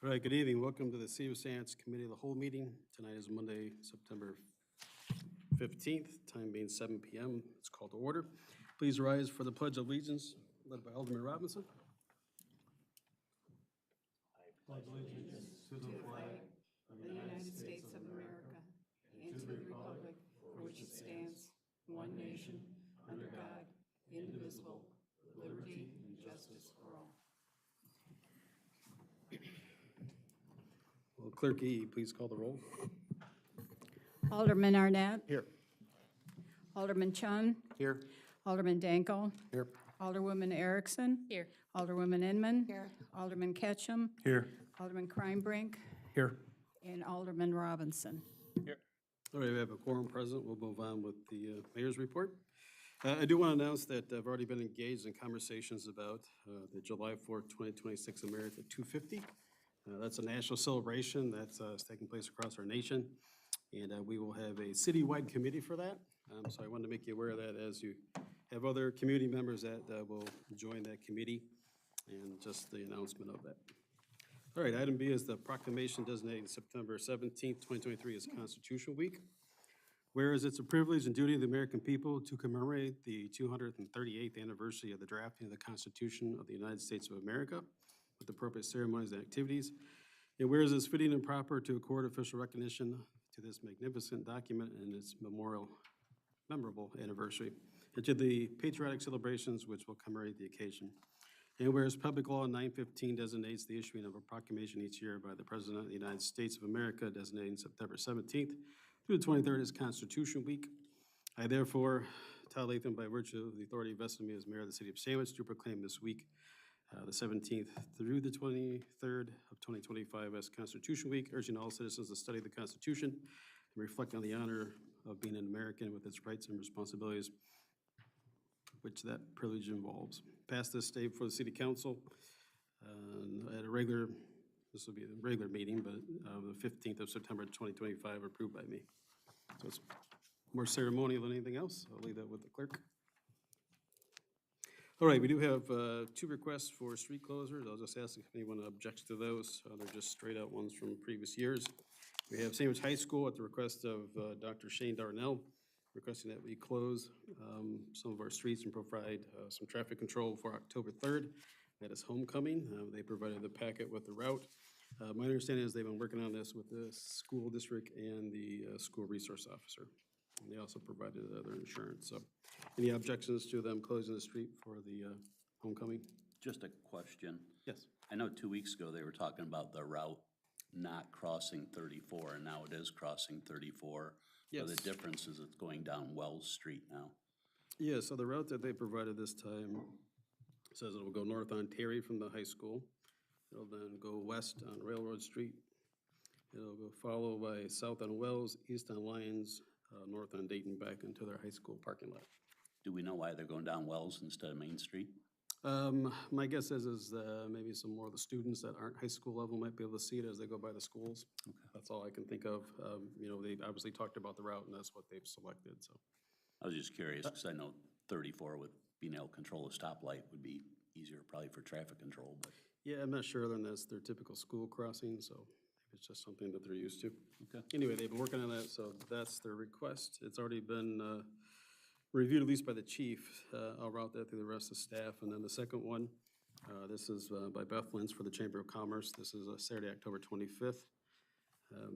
All right, good evening. Welcome to the City of Sands Committee of the Whole meeting. Tonight is Monday, September 15th, time being 7 p.m. It's called to order. Please rise for the Pledge of Allegiance, led by Alderman Robinson. I pledge allegiance to the flag of the United States of America and to the republic for which it stands, one nation, under God, indivisible, with liberty and justice for all. Will Clerk E, please call the roll. Alderman Arnett. Here. Alderman Chun. Here. Alderman Dankel. Here. Alderwoman Erickson. Here. Alderwoman Inman. Here. Alderman Ketchum. Here. Alderman Kreinbrink. Here. And Alderman Robinson. Here. All right, we have a quorum present. We'll move on with the mayor's report. I do want to announce that I've already been engaged in conversations about the July 4th, 2026 America 250. That's a national celebration that's taking place across our nation, and we will have a citywide committee for that. So I wanted to make you aware of that as you have other community members that will join that committee, and just the announcement of that. All right, item B is the proclamation designating September 17th, 2023 as Constitution Week. Whereas it's a privilege and duty of the American people to commemorate the 238th anniversary of the drafting of the Constitution of the United States of America with appropriate ceremonies and activities. And whereas it's fitting and proper to accord official recognition to this magnificent document and its memorable anniversary, and to the patriotic celebrations which will commemorate the occasion. And whereas Public Law 915 designates the issuing of a proclamation each year by the President of the United States of America designating September 17th through the 23rd as Constitution Week, I therefore, Todd Latham, by virtue of the authority vested in me as mayor of the City of Sandwich, do proclaim this week, the 17th through the 23rd of 2025 as Constitution Week, urging all citizens to study the Constitution and reflect on the honor of being an American with its rights and responsibilities, which that privilege involves. Pass this day before the City Council at a regular, this will be a regular meeting, but the 15th of September 2025, approved by me. So it's more ceremonial than anything else. I'll leave that with the clerk. All right, we do have two requests for street closures. I'll just ask if anyone objects to those. They're just straight out ones from previous years. We have Sandwich High School at the request of Dr. Shane Darnell, requesting that we close some of our streets and provide some traffic control for October 3rd. That is homecoming. They provided the packet with the route. My understanding is they've been working on this with the school district and the school resource officer. And they also provided other insurance. So any objections to them closing the street for the homecoming? Just a question. Yes. I know 2 weeks ago they were talking about the route not crossing 34, and now it is crossing 34. Yes. So the difference is it's going down Wells Street now. Yeah, so the route that they provided this time says it will go north on Terry from the high school. It'll then go west on Railroad Street. It'll go followed by south on Wells, east on Lyons, north on Dayton, back into their high school parking lot. Do we know why they're going down Wells instead of Main Street? My guess is maybe some more of the students that aren't high school level might be able to see it as they go by the schools. Okay. That's all I can think of. You know, they obviously talked about the route, and that's what they've selected, so. I was just curious, because I know 34 with being able to control a stoplight would be easier probably for traffic control, but. Yeah, I'm not sure then that's their typical school crossing, so it's just something that they're used to. Okay. Anyway, they've been working on that, so that's their request. It's already been reviewed at least by the chief. I'll route that through the rest of the staff. And then the second one, this is by Beth Lentz for the Chamber of Commerce. This is Saturday, October 25th.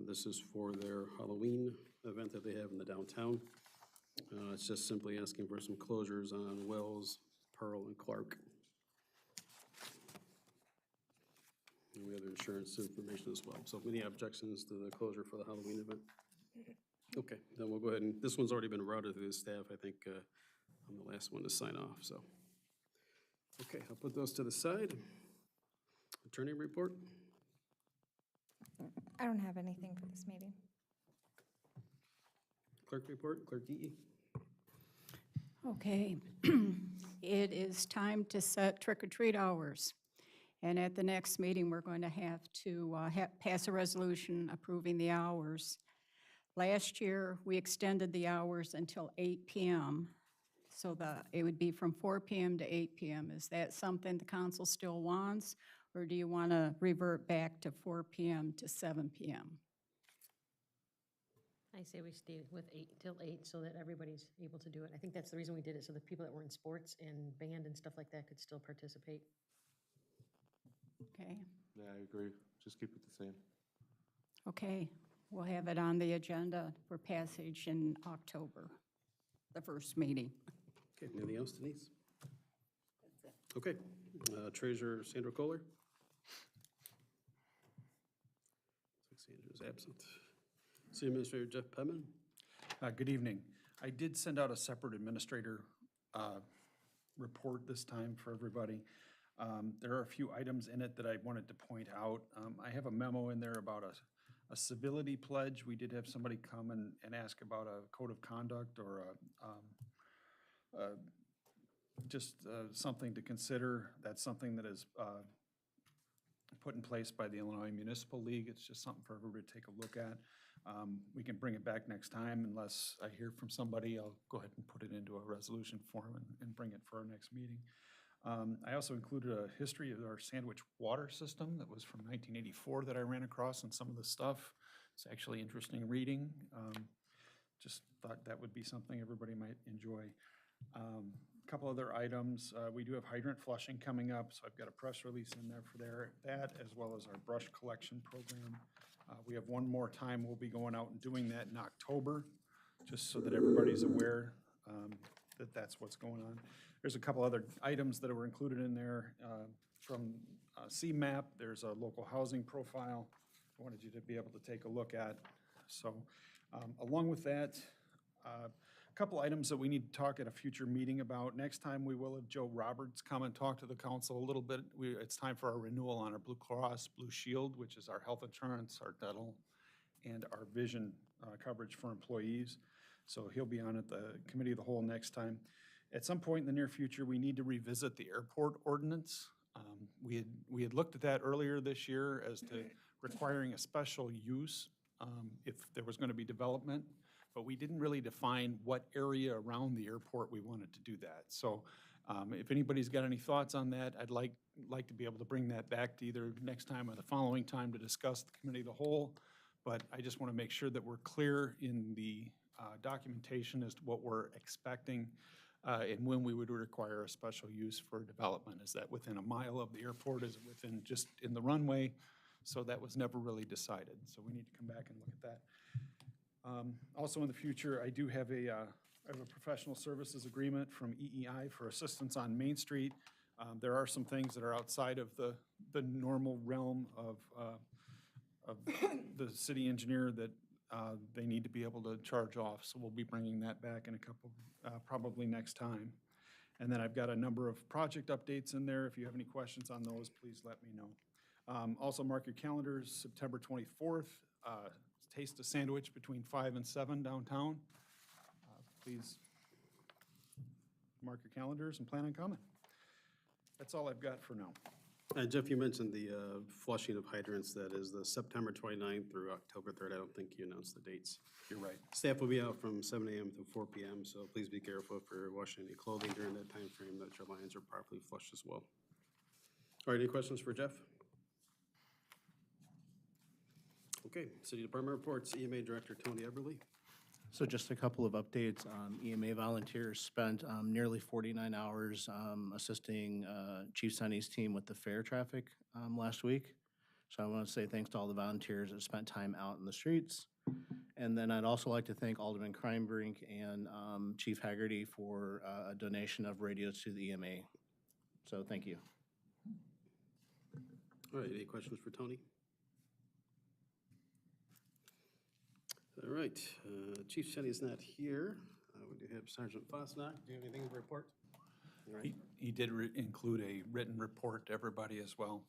This is for their Halloween event that they have in the downtown. It's just simply asking for some closures on Wells, Pearl, and Clark. And we have insurance information as well. So any objections to the closure for the Halloween event? Okay, then we'll go ahead and, this one's already been routed through the staff. I think I'm the last one to sign off, so. Okay, I'll put those to the side. Attorney report? I don't have anything for this meeting. Clerk report, Clerk Eady. Okay. It is time to set trick-or-treat hours. And at the next meeting, we're going to have to pass a resolution approving the hours. Last year, we extended the hours until 8 p.m. So it would be from 4 p.m. to 8 p.m. Is that something the council still wants? Or do you want to revert back to 4 PM to 7 PM? I say we stay with 8 till 8 so that everybody's able to do it. I think that's the reason we did it, so the people that were in sports and band and stuff like that could still participate. Okay, Yeah, I agree. Just keep it the same. okay. We'll have it on the agenda for passage in October, the first meeting. Okay, anything else, Denise? Okay, Treasurer Sandra Kohler? Looks like Sandra's absent. City Administrator Jeff Penman? Good evening. I did send out a separate administrator report this time for everybody. There are a few items in it that I wanted to point out. I have a memo in there about a civility pledge. We did have somebody come and ask about a code of conduct or just something to consider. That's something that is put in place by the Illinois Municipal League. It's just something for everybody to take a look at. We can bring it back next time unless I hear from somebody. I'll go ahead and put it into a resolution form and bring it for our next meeting. I also included a history of our sandwich water system that was from 1984 that I ran across and some of the stuff. It's actually interesting reading. Just thought that would be something everybody might enjoy. A couple other items. We do have hydrant flushing coming up, so I've got a press release in there for that, as well as our brush collection program. We have one more time we'll be going out and doing that in October, just so that everybody's aware that that's what's going on. There's a couple other items that were included in there from CMAP. There's a local housing profile I wanted you to be able to take a look at. So along with that, a couple items that we need to talk at a future meeting about. Next time, we will have Joe Roberts come and talk to the council a little bit. It's time for our renewal on our Blue Cross Blue Shield, which is our health insurance, our dental, and our vision coverage for employees. So he'll be on at the committee of the whole next time. At some point in the near future, we need to revisit the airport ordinance. We had looked at that earlier this year as to requiring a special use if there was going to be development, but we didn't really define what area around the airport we wanted to do that. So if anybody's got any thoughts on that, I'd like to be able to bring that back to either next time or the following time to discuss the committee of the whole. But I just want to make sure that we're clear in the documentation as to what we're expecting and when we would require a special use for development. Is that within a mile of the airport? Is it within just in the runway? So that was never really decided. So we need to come back and look at that. Also in the future, I do have a professional services agreement from EEI for assistance on Main Street. There are some things that are outside of the normal realm of the city engineer that they need to be able to charge off. So we'll be bringing that back in a couple, probably next time. And then I've got a number of project updates in there. If you have any questions on those, please let me know. Also mark your calendars, September 24th, Taste a Sandwich between 5 and 7 downtown. Please mark your calendars and plan on coming. That's all I've got for now. Jeff, you mentioned the flushing of hydrants. That is the September 29th through October 3rd. I don't think you announced the dates. You're right. Staff will be out from 7 a.m. to 4 p.m., so please be careful if you're washing any clothing during that time frame that your lines are properly flushed as well. All right, any questions for Jeff? Okay, City Department reports, EMA Director Tony Eberly. So just a couple of updates. EMA volunteers spent nearly 49 hours assisting Chief Sunny's team with the fair traffic last week. So I want to say thanks to all the volunteers that spent time out in the streets. And then I'd also like to thank Alderman Kreinbrink and Chief Haggerty for a donation of radios to the EMA. So thank you. All right, any questions for Tony? All right, Chief Sunny is not here. We do have Sergeant Fosnack. Do you have anything to report? All right. He did include a written report to everybody as well.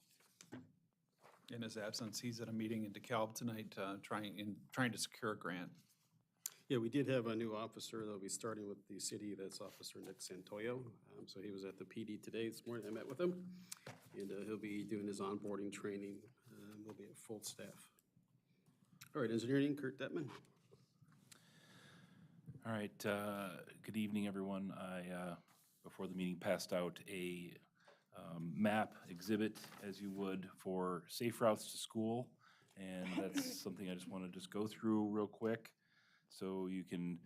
In his absence, he's at a meeting in DeKalb tonight trying to secure a grant. Yeah, we did have a new officer that'll be starting with the city. That's Officer Nick Santoyo. So he was at the PD today this morning. I met with him, and he'll be doing his onboarding training. We'll be at full staff. All right, engineering, Kurt Detman. All right, good evening, everyone. I, before the meeting, passed out a map exhibit as you would for safe routes to school. And that's something I just want to just go through real quick so you can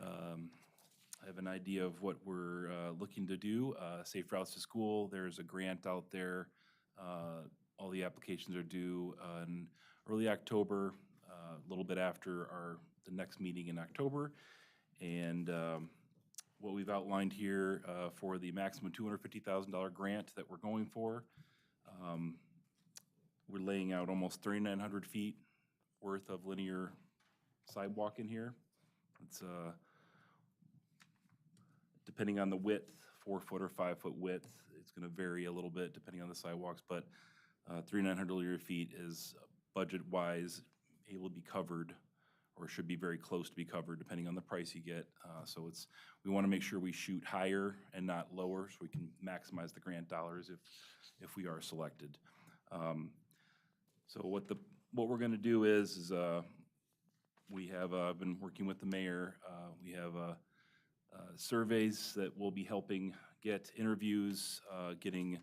have an idea of what we're looking to do. Safe routes to school, there's a grant out there. All the applications are due in early October, a little bit after the next meeting in October. And what we've outlined here for the maximum $250,000 grant that we're going for, we're laying out almost 3,900 feet worth of linear sidewalk in here. It's depending on the width, 4-foot or 5-foot width. It's going to vary a little bit depending on the sidewalks, but 3,900 linear feet is budget-wise able to be covered, or should be very close to be covered depending on the price you get. So we want to make sure we shoot higher and not lower so we can maximize the grant dollars if we are selected. So what we're going to do is we have been working with the mayor. We have surveys that will be helping get interviews, getting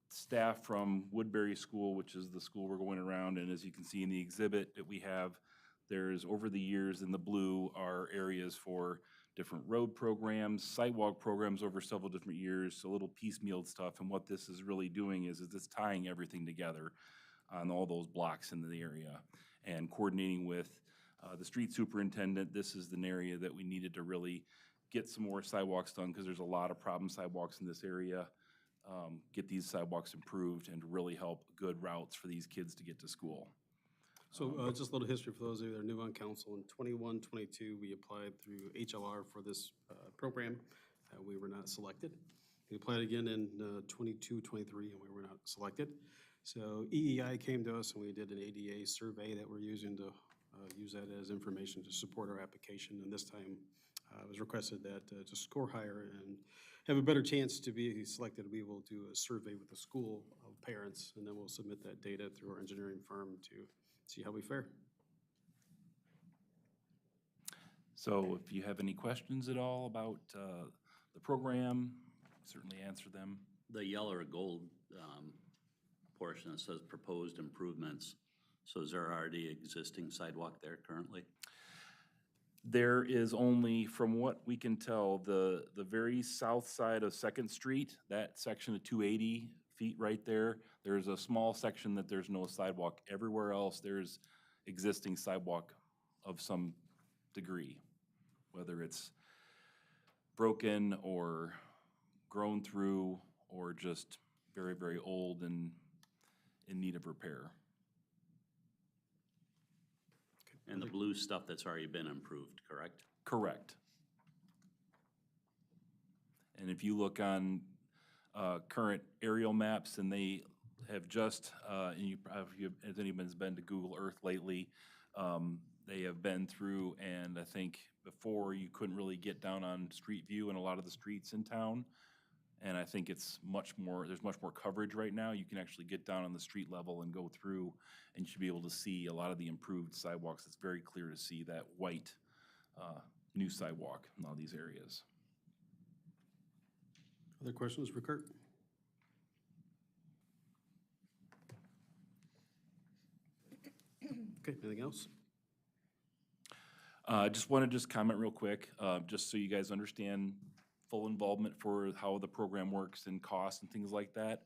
staff from Woodbury School, which is the school we're going around. And as you can see in the exhibit that we have, there's over the years in the blue are areas for different road programs, sidewalk programs over several different years, so little piecemeal stuff. And what this is really doing is it's tying everything together on all those blocks in the area and coordinating with the street superintendent. This is an area that we needed to really get some more sidewalks done because there's a lot of problem sidewalks in this area. Get these sidewalks improved and to really help good routes for these kids to get to school. So just a little history for those of you that are new on council. In 21-22, we applied through HLR for this program. We were not selected. We applied again in 22-23, and we were not selected. So EEI came to us, and we did an ADA survey that we're using to use that as information to support our application. And this time, it was requested that to score higher and have a better chance to be selected, we will do a survey with the school of parents, and then we'll submit that data through our engineering firm to see how we fare. So if you have any questions at all about the program, certainly answer them. The yellow or gold portion that says proposed improvements, so is there already existing sidewalk there currently? There is only, from what we can tell, the very south side of 2nd Street, that section of 280 feet right there, there's a small section that there's no sidewalk. Everywhere else, there's existing sidewalk of some degree, whether it's broken or grown through or just very, very old and in need of repair. And the blue stuff that's already been improved, correct? Correct. And if you look on current aerial maps, and they have just, and if anyone's been to Google Earth lately, they have been through, and I think before you couldn't really get down on street view in a lot of the streets in town. And I think it's much more, there's much more coverage right now. You can actually get down on the street level and go through, and you should be able to see a lot of the improved sidewalks. It's very clear to see that white new sidewalk in all these areas. Other questions for Kurt? Okay, anything else? I just want to comment real quick, just so you guys understand full involvement for how the program works and costs and things like that.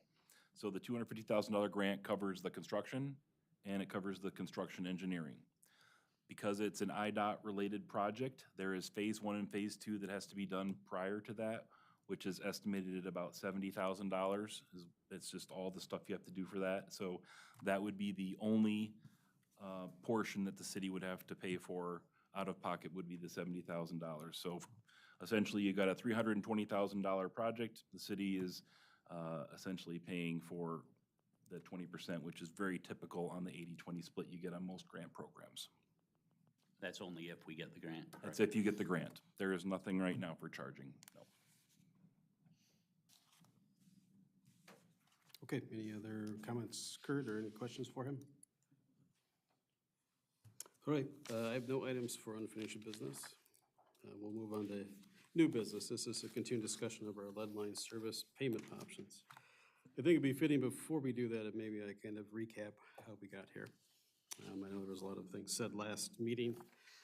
So the $250,000 grant covers the construction, and it covers the construction engineering. Because it's an IDOT-related project, there is phase 1 and phase 2 that has to be done prior to that, which is estimated at about $70,000. It's just all the stuff you have to do for that. So that would be the only portion that the city would have to pay for out of pocket, would be the $70,000. So essentially, you got a $320,000 project. The city is essentially paying for the 20%, which is very typical on the 80-20 split you get on most grant programs. That's only if we get the grant, correct? That's if you get the grant. There is nothing right now for charging, no. Okay, any other comments, Kurt, or any questions for him? All right, I have no items for unfinished business. We'll move on to New business, this is a continued discussion of our lead line service payment options. I think it'd be fitting before we do that, if maybe I kind of recap how we got here. I know there was a lot of things said last meeting.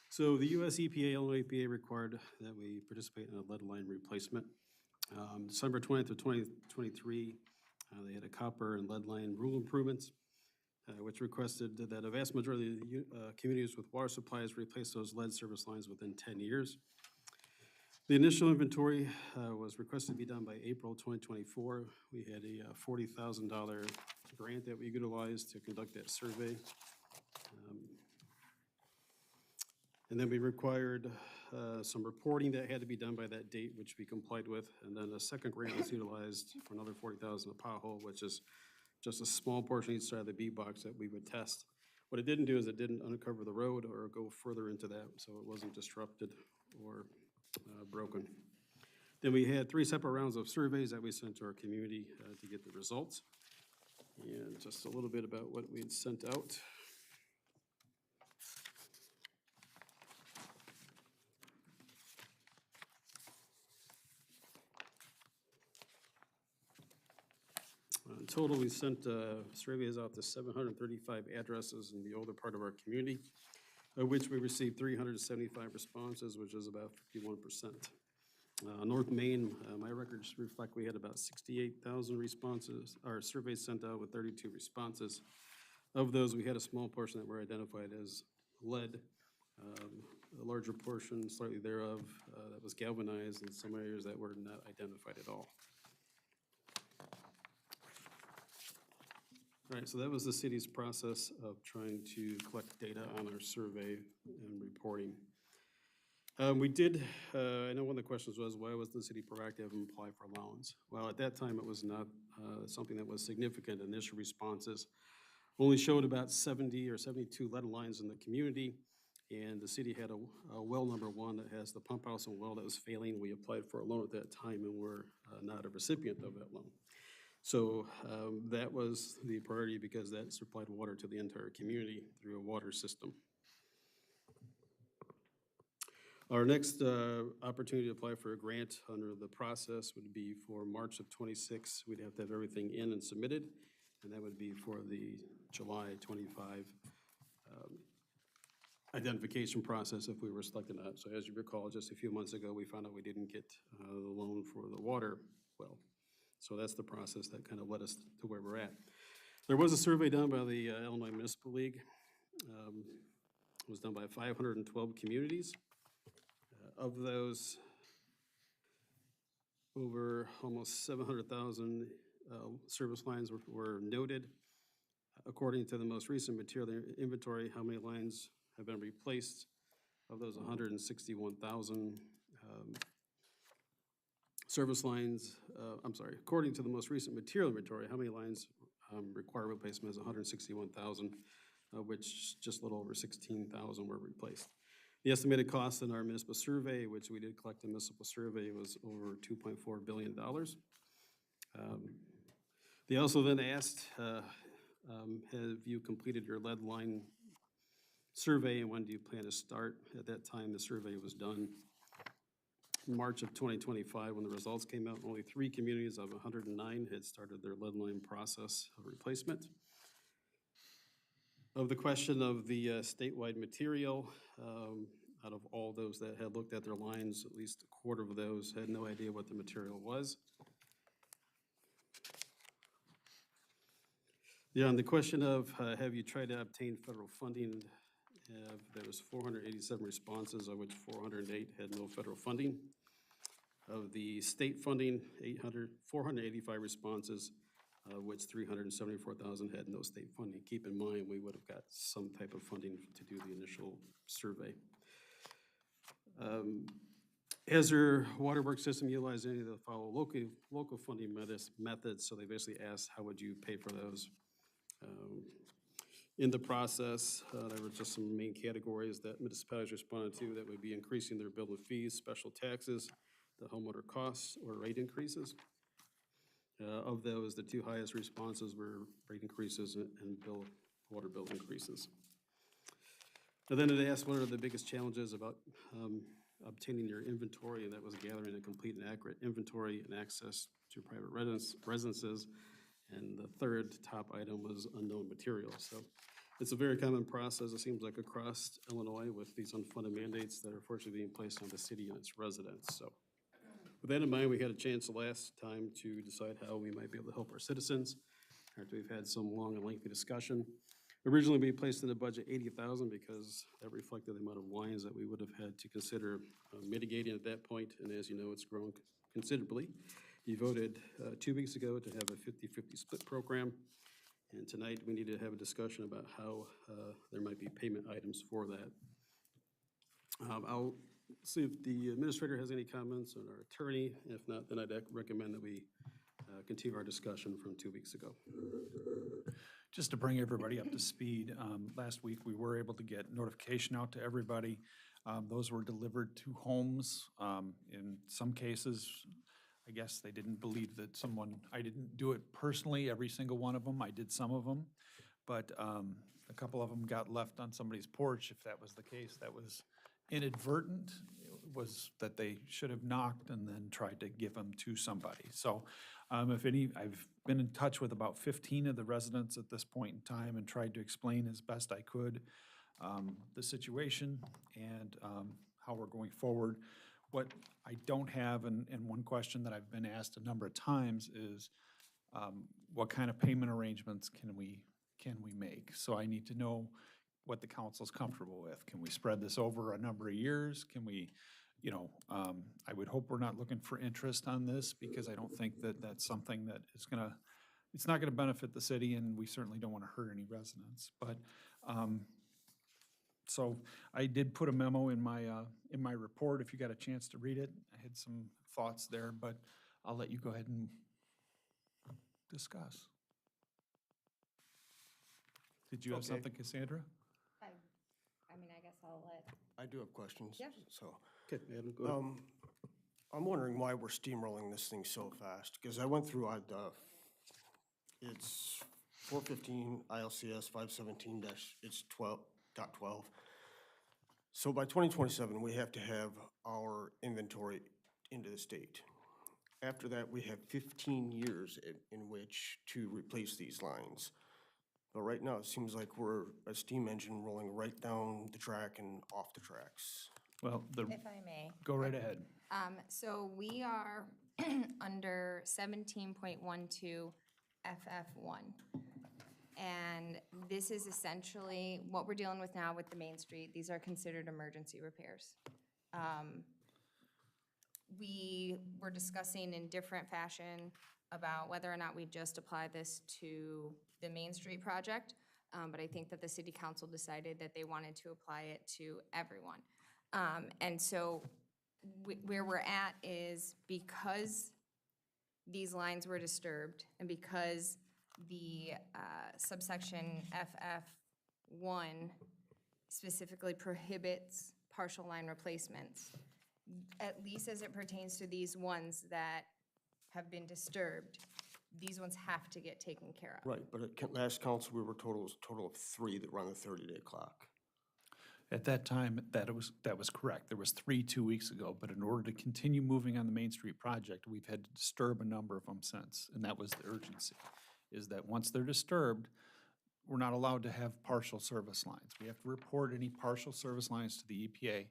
So the US EPA, Illinois EPA required that we participate in a lead line replacement. December 20th of 2023, they had a copper and lead line rule improvements, which requested that a vast majority of the communities with water supplies replace those lead service lines within 10 years. The initial inventory was requested to be done by April 2024. We had a $40,000 grant that we utilized to conduct that survey. And then we required some reporting that had to be done by that date, which we complied with. And then a second grant was utilized for another $40,000 a pothole, which is just a small portion each side of the B box that we would test. What it didn't do is it didn't uncover the road or go further into that, so it wasn't disrupted or broken. Then we had 3 separate rounds of surveys that we sent to our community to get the results. And just a little bit about what we had sent out. In total, we sent surveys out to 735 addresses in the older part of our community, of which we received 375 responses, which is about 51%. North Main, my records reflect we had about 68,000 responses, or surveys sent out with 32 responses. Of those, we had a small portion that were identified as lead, a larger portion slightly thereof that was galvanized, and some areas that were not identified at all. All right, so that was the city's process of trying to collect data on our survey and reporting. We did, I know one of the questions was, why was the city proactive and apply for allowance? Well, at that time, it was not something that was significant. Initial responses only showed about 70 or 72 lead lines in the community, and the city had a well number 1 that has the pump house and well that was failing. We applied for a loan at that time and were not a recipient of that loan. So that was the priority because that supplied water to the entire community through a water system. Our next opportunity to apply for a grant under the process would be for March of 26. We'd have to have everything in and submitted, and that would be for the July 25 identification process if we were selected on it. So as you recall, just a few months ago, we found out we didn't get the loan for the water well. So that's the process that kind of led us to where we're at. There was a survey done by the Illinois Municipal League. It was done by 512 communities. Of those, over almost 700,000 service lines were noted. According to the most recent material inventory, how many lines have been replaced? Of those 161,000 service lines, according to the most recent material inventory, how many lines require replacement is 161,000, which just a little over 16,000 were replaced. The estimated cost in our municipal survey, which we did collect a municipal survey, was over $2.4 billion. They also then asked, have you completed your lead line survey and when do you plan to start? At that time, the survey was done in March of 2025. When the results came out, only 3 communities of 109 had started their lead line process of replacement. Of the question of the statewide material, out of all those that had looked at their lines, at least a quarter of those had no idea what the material was. Yeah, and the question of have you tried to obtain federal funding, there was 487 responses, of which 408 had no federal funding. Of the state funding, 485 responses, which 374,000 had no state funding. Keep in mind, we would have got some type of funding to do the initial survey. Has their waterworks system utilized any of the follow local funding methods? So they basically asked, how would you pay for those? In the process, there were just some main categories that municipalities responded to that would be increasing their bill of fees, special taxes, the homeowner costs, or rate increases. Of those, the 2 highest responses were rate increases and water bill increases. And then it asked what are the biggest challenges about obtaining your inventory, and that was gathering a complete and accurate inventory and access to private residences. And the third top item was unknown materials. So it's a very common process, it seems like, across Illinois with these unfunded mandates that are fortunately being placed on the city and its residents. So with that in mind, we had a chance last time to decide how we might be able to help our citizens after we've had some long and lengthy discussion. Originally, we placed in the budget 80,000 because that reflected the amount of lines that we would have had to consider mitigating at that point. And as you know, it's grown considerably. You voted 2 weeks ago to have a 50-50 split program. And tonight, we need to have a discussion about how there might be payment items for that. I'll see if the administrator has any comments on our attorney. If not, then I'd recommend that we continue our discussion from 2 weeks ago. Just to bring everybody up to speed, last week we were able to get notification out to everybody. Those were delivered to homes. In some cases, I guess they didn't believe that I didn't do it personally, every single one of them. I did some of them. But a couple of them got left on somebody's porch. If that was the case, that was inadvertent. It was that they should have knocked and then tried to give them to somebody. So I've been in touch with about 15 of the residents at this point in time and tried to explain as best I could the situation and how we're going forward. What I don't have, and one question that I've been asked a number of times is, what kind of payment arrangements can we make? So I need to know what the council's comfortable with. Can we spread this over a number of years? Can we, I would hope we're not looking for interest on this, because I don't think that that's something that is it's not gonna benefit the city, and we certainly don't wanna hurt any residents. But, so I did put a memo in my report, if you got a chance to read it. I had some thoughts there, but I'll let you go ahead and discuss. Did you have Okay. something, Cassandra? I mean, I guess I'll let. I do have questions. Yeah. So, Okay, Adam, go ahead. I'm wondering why we're steamrolling this thing so fast, because I went through, it's 415 ILCS 517 it's 12.12. So by 2027, we have to have our inventory into the state. After that, we have 15 years in which to replace these lines. But right now, it seems like we're a steam engine rolling right down the track and off the tracks. Well, If I may. go right ahead. So we are under 17.12 FF1. And this is essentially what we're dealing with now with the Main Street. These are considered emergency repairs. We were discussing in different fashion about whether or not we just apply this to the Main Street project. But I think that the city council decided that they wanted to apply it to everyone. And so where we're at is, because these lines were disturbed and because the subsection FF1 specifically prohibits partial line replacements, at least as it pertains to these ones that have been disturbed, these ones have to get taken care of. Right, but at last council, we were total of 3 that were on the 30-day clock. At that time, that was correct. There was 3 2 weeks ago, but in order to continue moving on the Main Street project, we've had to disturb a number of them since, and that was the urgency, is that once they're disturbed, we're not allowed to have partial service lines. We have to report any partial service lines to the EPA,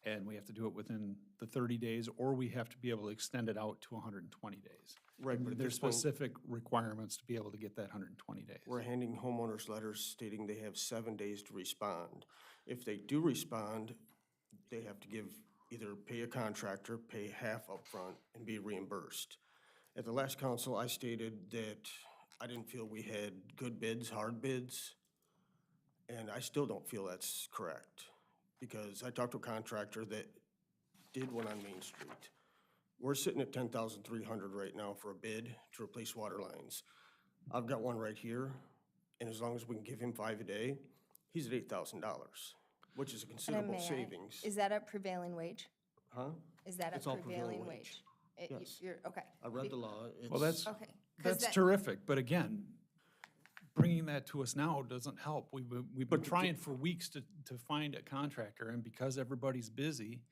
and we have to do it within the 30 days, or we have to be able to extend it out to 120 days. Right, but at There's this point, specific requirements to be able to get that 120 days. we're handing homeowners letters stating they have 7 days to respond. If they do respond, they have to either pay a contractor, pay half upfront, and be reimbursed. At the last council, I stated that I didn't feel we had good bids, hard bids, and I still don't feel that's correct. Because I talked to a contractor that did one on Main Street. We're sitting at $10,300 right now for a bid to replace water lines. I've got one right here, and as long as we can give him 5 a day, he's at $8,000, which is a considerable May I? savings. Is that a prevailing wage? Huh? Is that It's a all prevailing prevailing wage? wage. Yes. Okay. I read the law. Well, that's, Okay. 'Cause that's that- terrific, but again, bringing that to us now doesn't help. We've been But trying for weeks to find a contractor, and because everybody's busy,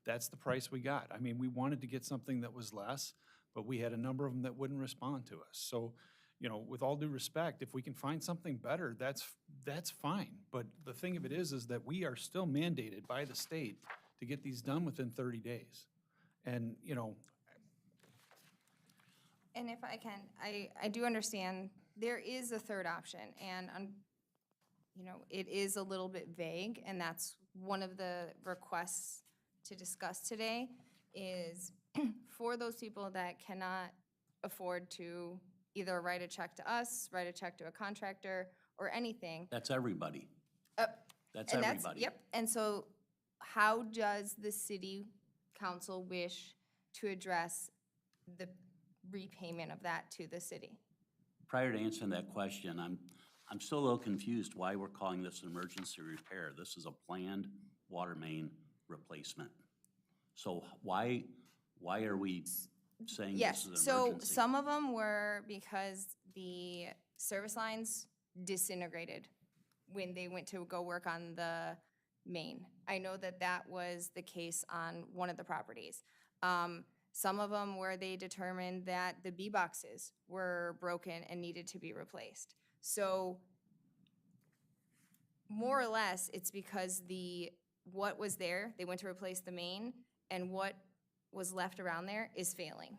that's the price we got. I mean, we wanted to get something that was less, but we had a number of them that wouldn't respond to us. So, you know, with all due respect, if we can find something better, that's fine. But the thing of it is that we are still mandated by the state to get these done within 30 days. And, you know, And if I can, I do understand there is a third option, and, you know, it is a little bit vague, and that's one of the requests to discuss today, is for those people that cannot afford to either write a check to us, write a check to a contractor, or anything. That's everybody. That's And everybody. Yep, and so how does the city council wish to address the repayment of that to the city? Prior to answering that question, I'm still a little confused why we're calling this an emergency repair. This is a planned water main replacement. So why are we saying this Yes, is an so emergency? some of them were because the service lines disintegrated when they went to go work on the main. I know that that was the case on one of the properties. Some of them where they determined that the B boxes were broken and needed to be replaced. So more or less, it's because what was there, they went to replace the main, and what was left around there is failing.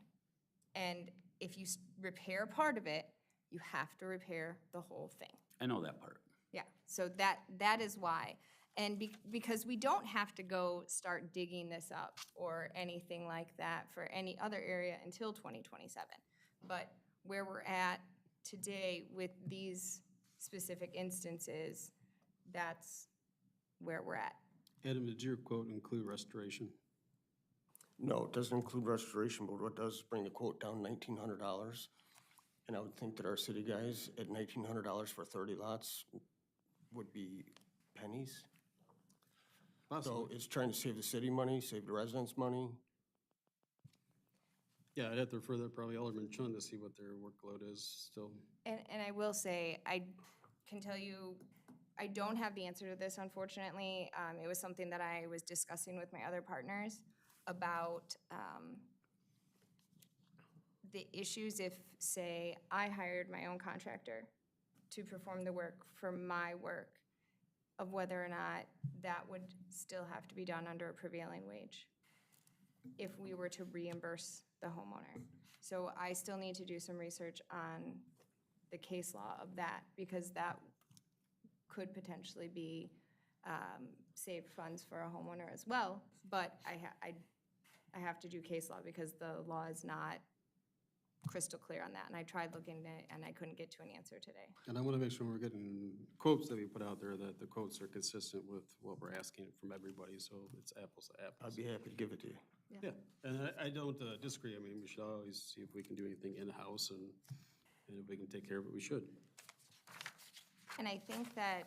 And if you repair part of it, you have to repair the whole thing. I know that part. Yeah, so that is why. And because we don't have to go start digging this up or anything like that for any other area until 2027. But where we're at today with these specific instances, that's where we're at. Adam, did your quote include restoration? No, it doesn't include restoration, but what does is bring the quote down $1,900. And I would think that our city guys at $1,900 for 30 lots would be pennies. So Possibly. it's trying to save the city money, save the residents money. Yeah, I'd have to refer that probably Alderman Chun to see what their workload is still. And I will say, I can tell you, I don't have the answer to this, unfortunately. It was something that I was discussing with my other partners about the issues if, say, I hired my own contractor to perform the work for my work, of whether or not that would still have to be done under a prevailing wage if we were to reimburse the homeowner. So I still need to do some research on the case law of that, because that could potentially be saved funds for a homeowner as well. But I have to do case law because the law is not crystal clear on that. And I tried looking at it and I couldn't get to an answer today. And I want to make sure we're getting quotes that we put out there, that the quotes are consistent with what we're asking from everybody, so it's apples to apples. I'd be happy to give it to you. Yeah, and I don't disagree. I mean, we should always see if we can do anything in-house, and if we can take care of it, we should. And I think that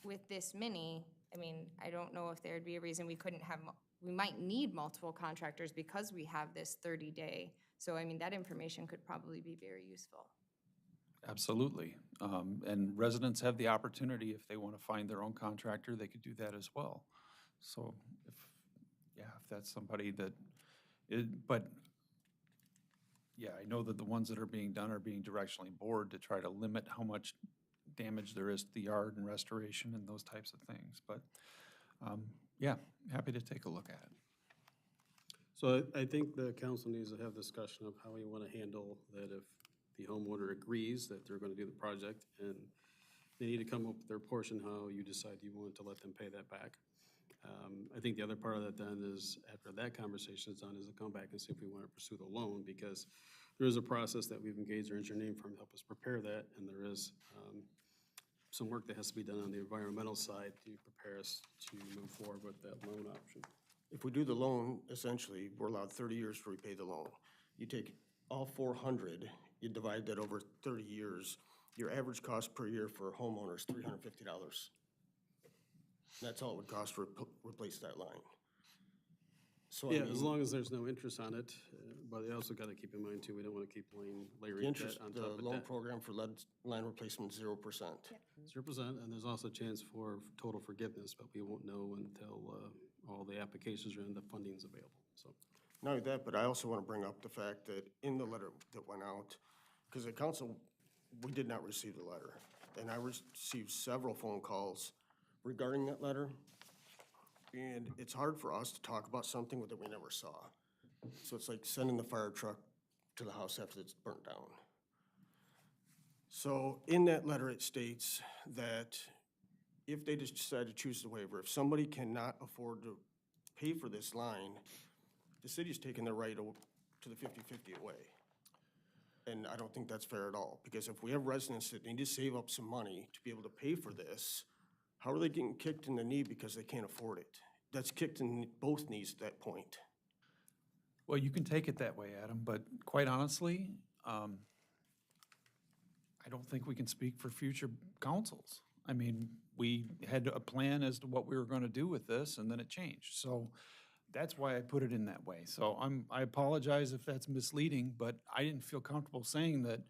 with this mini, I mean, I don't know if there'd be a reason we couldn't have, we might need multiple contractors because we have this 30-day. So, I mean, that information could probably be very useful. absolutely. And residents have the opportunity, if they want to find their own contractor, they could do that as well. So if that's somebody that, but yeah, I know that the ones that are being done are being directionally bored to try to limit how much damage there is to the yard and restoration and those types of things. But yeah, happy to take a look at it. So I think the council needs to have discussion of how we want to handle that if the homeowner agrees that they're going to do the project, and they need to come up with their portion, how you decide you want to let them pay that back. I think the other part of that then is, after that conversation is done, is to come back and see if we want to pursue the loan, because there is a process that we've engaged our engineering firm to help us prepare that, and there is some work that has to be done on the environmental side to prepare us to move forward with that loan option. If we do the loan, essentially, we're allowed 30 years to repay the loan. You take all 400, you divide that over 30 years, your average cost per year for a homeowner is $350. That's all it would cost to replace that line. So, I Yeah, mean, as long as there's no interest on it, but you also got to keep in mind too, we don't want to keep the layering interest, debt on the top of loan debt. program for lead line replacement, 0%. 0%, and there's also a chance for total forgiveness, but we won't know until all the applications are in, the funding's available, so. Not only that, but I also want to bring up the fact that in the letter that went out, because the council, we did not receive the letter. And I received several phone calls regarding that letter. And it's hard for us to talk about something that we never saw. So it's like sending the fire truck to the house after it's burnt down. So in that letter, it states that if they just decide to choose the waiver, if somebody cannot afford to pay for this line, the city's taking their right to the 50/50 away. And I don't think that's fair at all, because if we have residents that need to save up some money to be able to pay for this, how are they getting kicked in the knee because they can't afford it? That's kicked in both knees at that point. Well, you can take it that way, Adam, but quite honestly, I don't think we can speak for future councils. I mean, we had a plan as to what we were going to do with this, and then it changed. So that's why I put it in that way. So I apologize if that's misleading, but I didn't feel comfortable saying that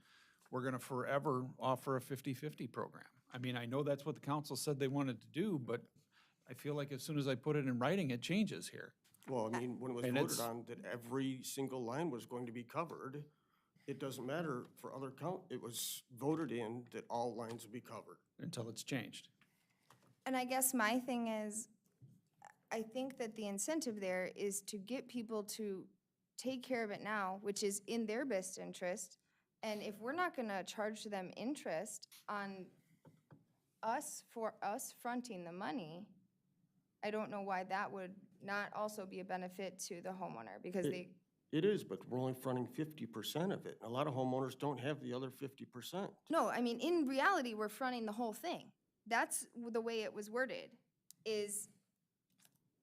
we're going to forever offer a 50/50 program. I mean, I know that's what the council said they wanted to do, but I feel like as soon as I put it in writing, it changes here. Well, I mean, when it was And voted it's- on that every single line was going to be covered, it doesn't matter for other it was voted in that all lines would be covered. Until it's changed. And I guess my thing is, I think that the incentive there is to get people to take care of it now, which is in their best interest. And if we're not gonna charge them interest on for us fronting the money, I don't know why that would not also be a benefit to the homeowner, because they, It is, but we're only fronting 50% of it. A lot of homeowners don't have the other 50%. no, I mean, in reality, we're fronting the whole thing. That's the way it was worded, is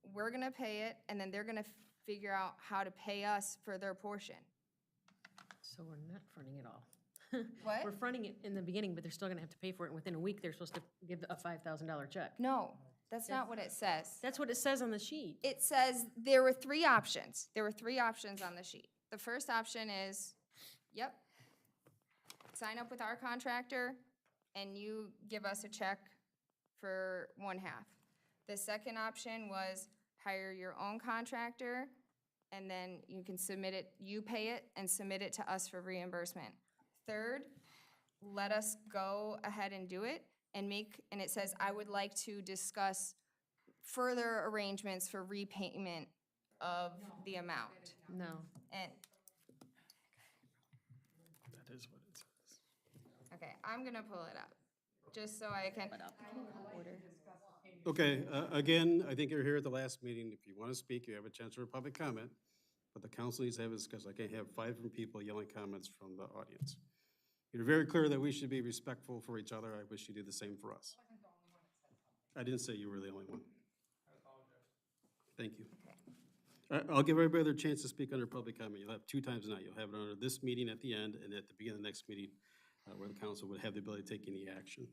we're gonna pay it, and then they're gonna figure out how to pay us for their portion. So we're not fronting it all. What? We're fronting it in the beginning, but they're still gonna have to pay for it, and within a week, they're supposed to give a $5,000 check. No, that's not what it says. That's what it says on the sheet. It says there were three options. There were three options on the sheet. The first option is, yep, sign up with our contractor, and you give us a check for 1/2. The second option was hire your own contractor, and then you can submit it, you pay it and submit it to us for reimbursement. Third, let us go ahead and do it and and it says, I would like to discuss further arrangements for repayment of the amount. No. And, That is what it says. okay, I'm gonna pull it up, just so I can. Okay, again, I think you're here at the last meeting. If you want to speak, you have a chance for a public comment, but the council needs to have a discussion. I can't have 5 different people yelling comments from the audience. You're very clear that we should be respectful for each other. I wish you did the same for us. I didn't say you were the only one. Thank you. I'll give everybody their chance to speak under public comment. You'll have 2 times tonight. You'll have it under this meeting at the end and at the beginning of the next meeting where the council would have the ability to take any action.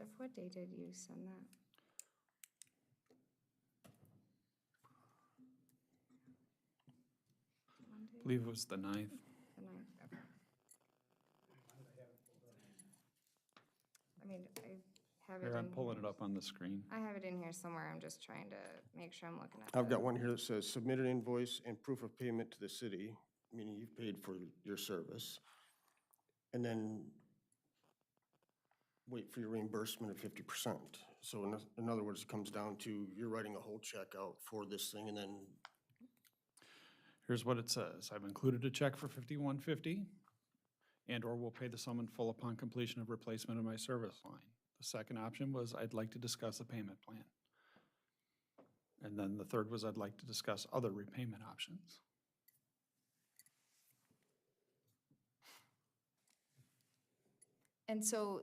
Jeff, what day did you send that? I believe it was the 9th. The 9th, okay. I mean, I have it Here, I'm in pulling here. it up on the screen. I have it in here somewhere, I'm just trying to make sure I'm looking at I've the- got one here that says submit an invoice and proof of payment to the city, meaning you've paid for your service. And then wait for your reimbursement of 50%. So in other words, it comes down to you're writing a whole check out for this thing and then Here's what it says. I've included a check for $51.50 and/or will pay the sum in full upon completion of replacement of my service line. The second option was I'd like to discuss a payment plan. And then the third was I'd like to discuss other repayment options. And so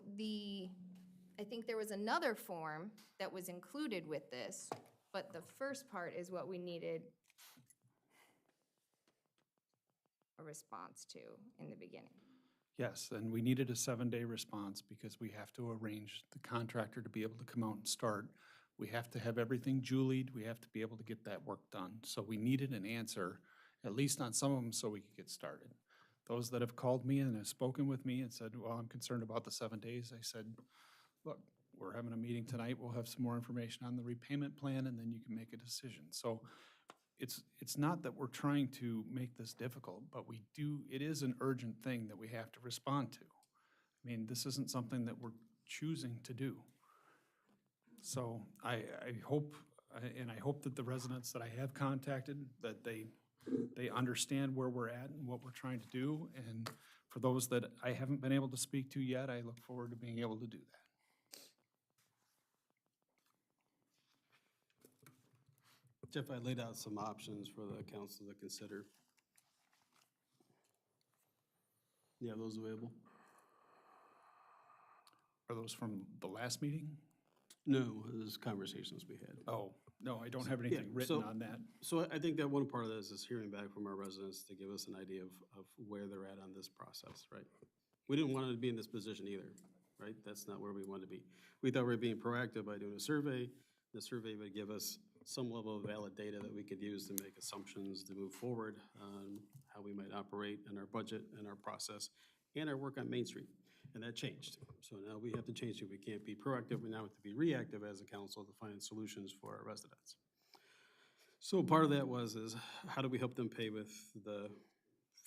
I think there was another form that was included with this, but the first part is what we needed a response to in the beginning. Yes, and we needed a 7-day response because we have to arrange the contractor to be able to come out and start. We have to have everything Julied, we have to be able to get that work done. So we needed an answer, at least on some of them, so we could get started. Those that have called me and have spoken with me and said, well, I'm concerned about the 7 days, I said, look, we're having a meeting tonight, we'll have some more information on the repayment plan, and then you can make a decision. So it's not that we're trying to make this difficult, but it is an urgent thing that we have to respond to. I mean, this isn't something that we're choosing to do. So I hope, and I hope that the residents that I have contacted, that they understand where we're at and what we're trying to do. And for those that I haven't been able to speak to yet, I look forward to being able to do that. Jeff, I laid out some options for the council to consider. You have those available? Are those from the last meeting? No, those conversations we had. Oh, no, I don't have anything written on that. So I think that one part of this is hearing back from our residents to give us an idea of where they're at on this process, right? We didn't want to be in this position either, right? That's not where we wanted to be. We thought we were being proactive by doing a survey. The survey would give us some level of valid data that we could use to make assumptions to move forward on how we might operate in our budget and our process and our work on Main Street. And that changed. So now we have to change it. We can't be proactive. We now have to be reactive as a council to find solutions for our residents. So part of that is how do we help them pay with the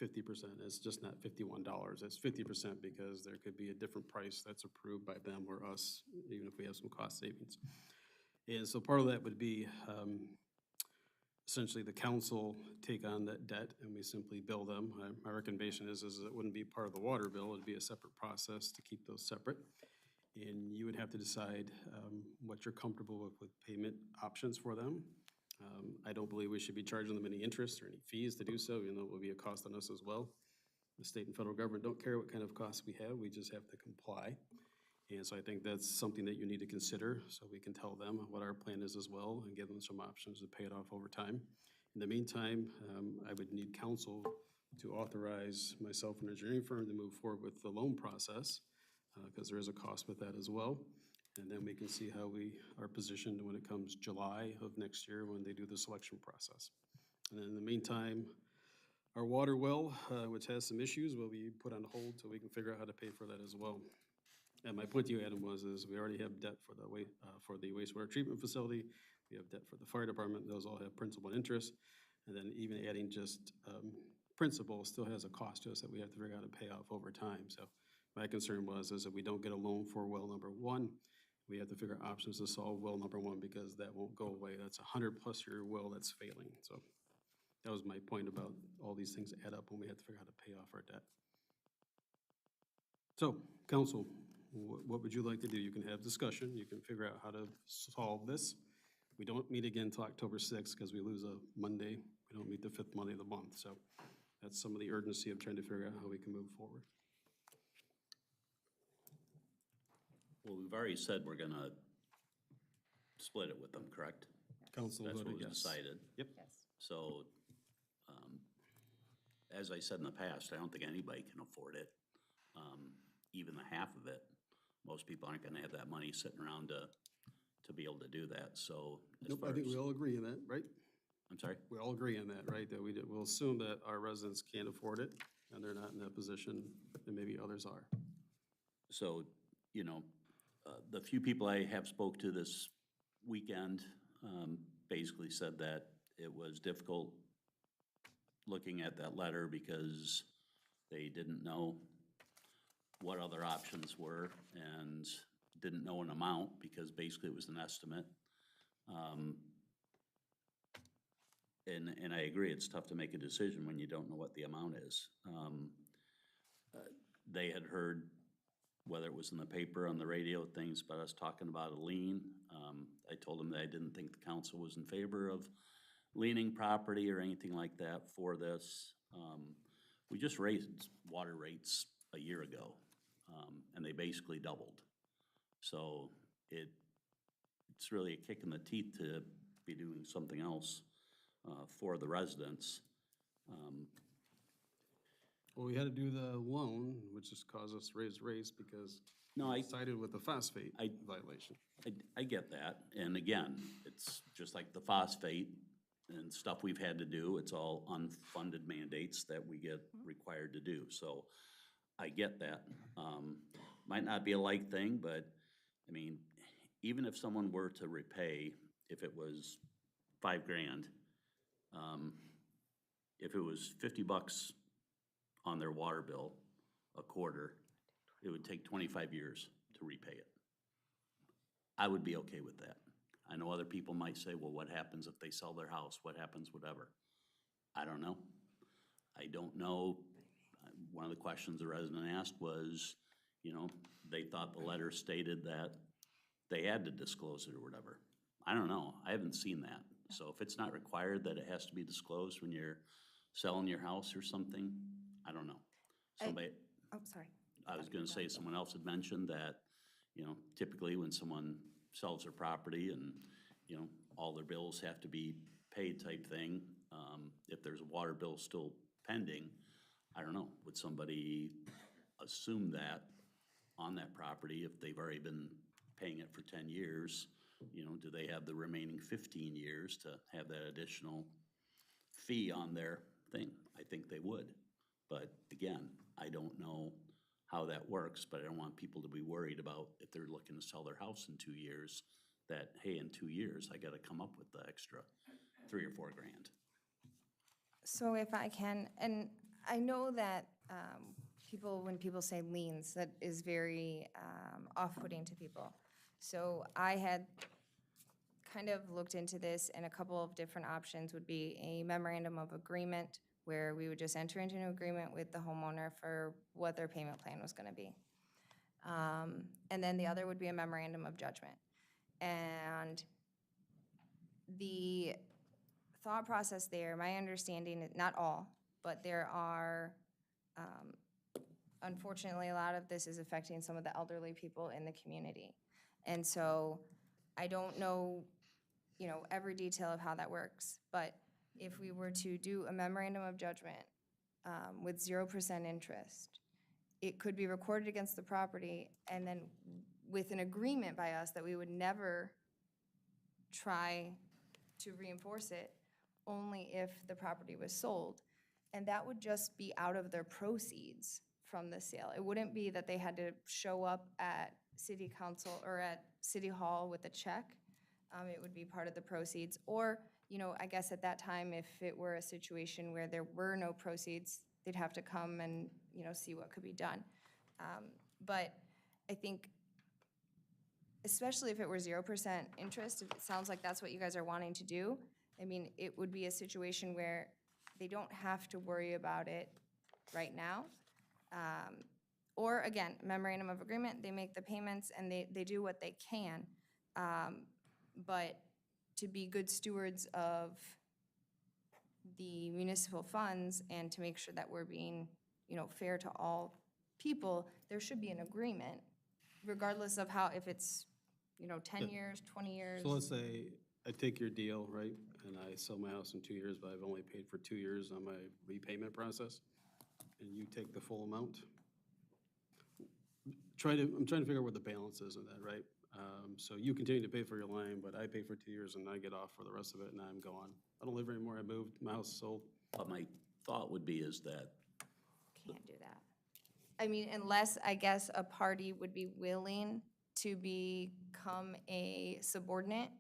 50%? It's just not $51. It's 50% because there could be a different price that's approved by them or us, even if we have some cost savings. And so part of that would be essentially the council take on that debt and we simply bill them. My recommendation is it wouldn't be part of the water bill. It'd be a separate process to keep those separate. And you would have to decide what you're comfortable with payment options for them. I don't believe we should be charging them any interest or any fees to do so, even though it will be a cost on us as well. The state and federal government don't care what kind of costs we have. We just have to comply. And so I think that's something that you need to consider so we can tell them what our plan is as well and give them some options to pay it off over time. In the meantime, I would need council to authorize myself and engineering firm to move forward with the loan process because there is a cost with that as well. And then we can see how we are positioned when it comes July of next year when they do the selection process. And then in the meantime, our water well, which has some issues, will be put on hold so we can figure out how to pay for that as well. And my point to you, Adam, is we already have debt for the wastewater treatment facility. We have debt for the fire department. Those all have principal and interest. And then even adding just principal still has a cost to us that we have to figure out how to pay off over time. So my concern is if we don't get a loan for well number one, we have to figure out options to solve well number one because that won't go away. That's a 100+ year well that's failing. So that was my point about all these things add up when we have to figure out how to pay off our debt. So, council, what would you like to do? You can have discussion. You can figure out how to solve this. We don't meet again until October 6th because we lose a Monday. We don't meet the 5th Monday of the month. So that's some of the urgency of trying to figure out how we can move forward. Well, we've already said we're gonna split it with them, correct? Council That's what voted was yes. decided. Yep. Yes. So, as I said in the past, I don't think anybody can afford it, even the half of it. Most people aren't gonna have that money sitting around to be able to do that, so. Nope, I think we all agree on that, right? I'm sorry? We all agree on that, right? That we'll assume that our residents can't afford it and they're not in that position and maybe others are. So, you know, the few people I have spoke to this weekend basically said that it was difficult looking at that letter because they didn't know what other options were and didn't know an amount because basically it was an estimate. And I agree, it's tough to make a decision when you don't know what the amount is. They had heard, whether it was in the paper, on the radio, things about us talking about a lien. I told them that I didn't think the council was in favor of liening property or anything like that for this. We just raised water rates a year ago, and they basically doubled. So it's really a kick in the teeth to be doing something else for the residents. Well, we had to do the loan, which just caused us to raise rates because No, I, we sided with the phosphate I- violation. I get that, and again, it's just like the phosphate and stuff we've had to do, it's all unfunded mandates that we get required to do, so I get that. Might not be a like thing, but, I mean, even if someone were to repay, if it was $5,000, if it was $50 on their water bill a quarter, it would take 25 years to repay it. I would be okay with that. I know other people might say, well, what happens if they sell their house? What happens, whatever? I don't know. I don't know. One of the questions the resident asked was, you know, they thought the letter stated that they had to disclose it or whatever. I don't know. I haven't seen that. So if it's not required that it has to be disclosed when you're selling your house or something, I don't know. Somebody, Oh, sorry. I was gonna say, someone else had mentioned that, you know, typically when someone sells their property and, you know, all their bills have to be paid type thing, if there's a water bill still pending, I don't know, would somebody assume that on that property if they've already been paying it for 10 years? You know, do they have the remaining 15 years to have that additional fee on their thing? I think they would. But again, I don't know how that works, but I don't want people to be worried about if they're looking to sell their house in 2 years, that, hey, in 2 years, I gotta come up with the extra $3 or $4 grand. So if I can, and I know that when people say liens, that is very off-putting to people. So I had kind of looked into this, and a couple of different options would be a memorandum of agreement, where we would just enter into an agreement with the homeowner for what their payment plan was gonna be. And then the other would be a memorandum of judgment. And the thought process there, my understanding, not all, but there are, unfortunately, a lot of this is affecting some of the elderly people in the community. And so I don't know, you know, every detail of how that works, but if we were to do a memorandum of judgment with 0% interest, it could be recorded against the property, and then with an agreement by us that we would never try to reinforce it, only if the property was sold. And that would just be out of their proceeds from the sale. It wouldn't be that they had to show up at city council or at city hall with a check. It would be part of the proceeds. Or, you know, I guess at that time, if it were a situation where there were no proceeds, they'd have to come and, you know, see what could be done. But I think, especially if it were 0% interest, if it sounds like that's what you guys are wanting to do, I mean, it would be a situation where they don't have to worry about it right now. Or again, memorandum of agreement, they make the payments and they do what they can. But to be good stewards of the municipal funds and to make sure that we're being, you know, fair to all people, there should be an agreement, regardless of how, if it's, you know, 10 years, 20 years. So let's say I take your deal, right, and I sell my house in 2 years, but I've only paid for 2 years on my repayment process, and you take the full amount. I'm trying to figure out where the balance is in that, right? So you continue to pay for your line, but I pay for 2 years and I get off for the rest of it and I'm gone. I don't live anymore, I moved, my house is sold. But my thought would be is that, Can't do that. I mean, unless, I guess, a party would be willing to become a subordinate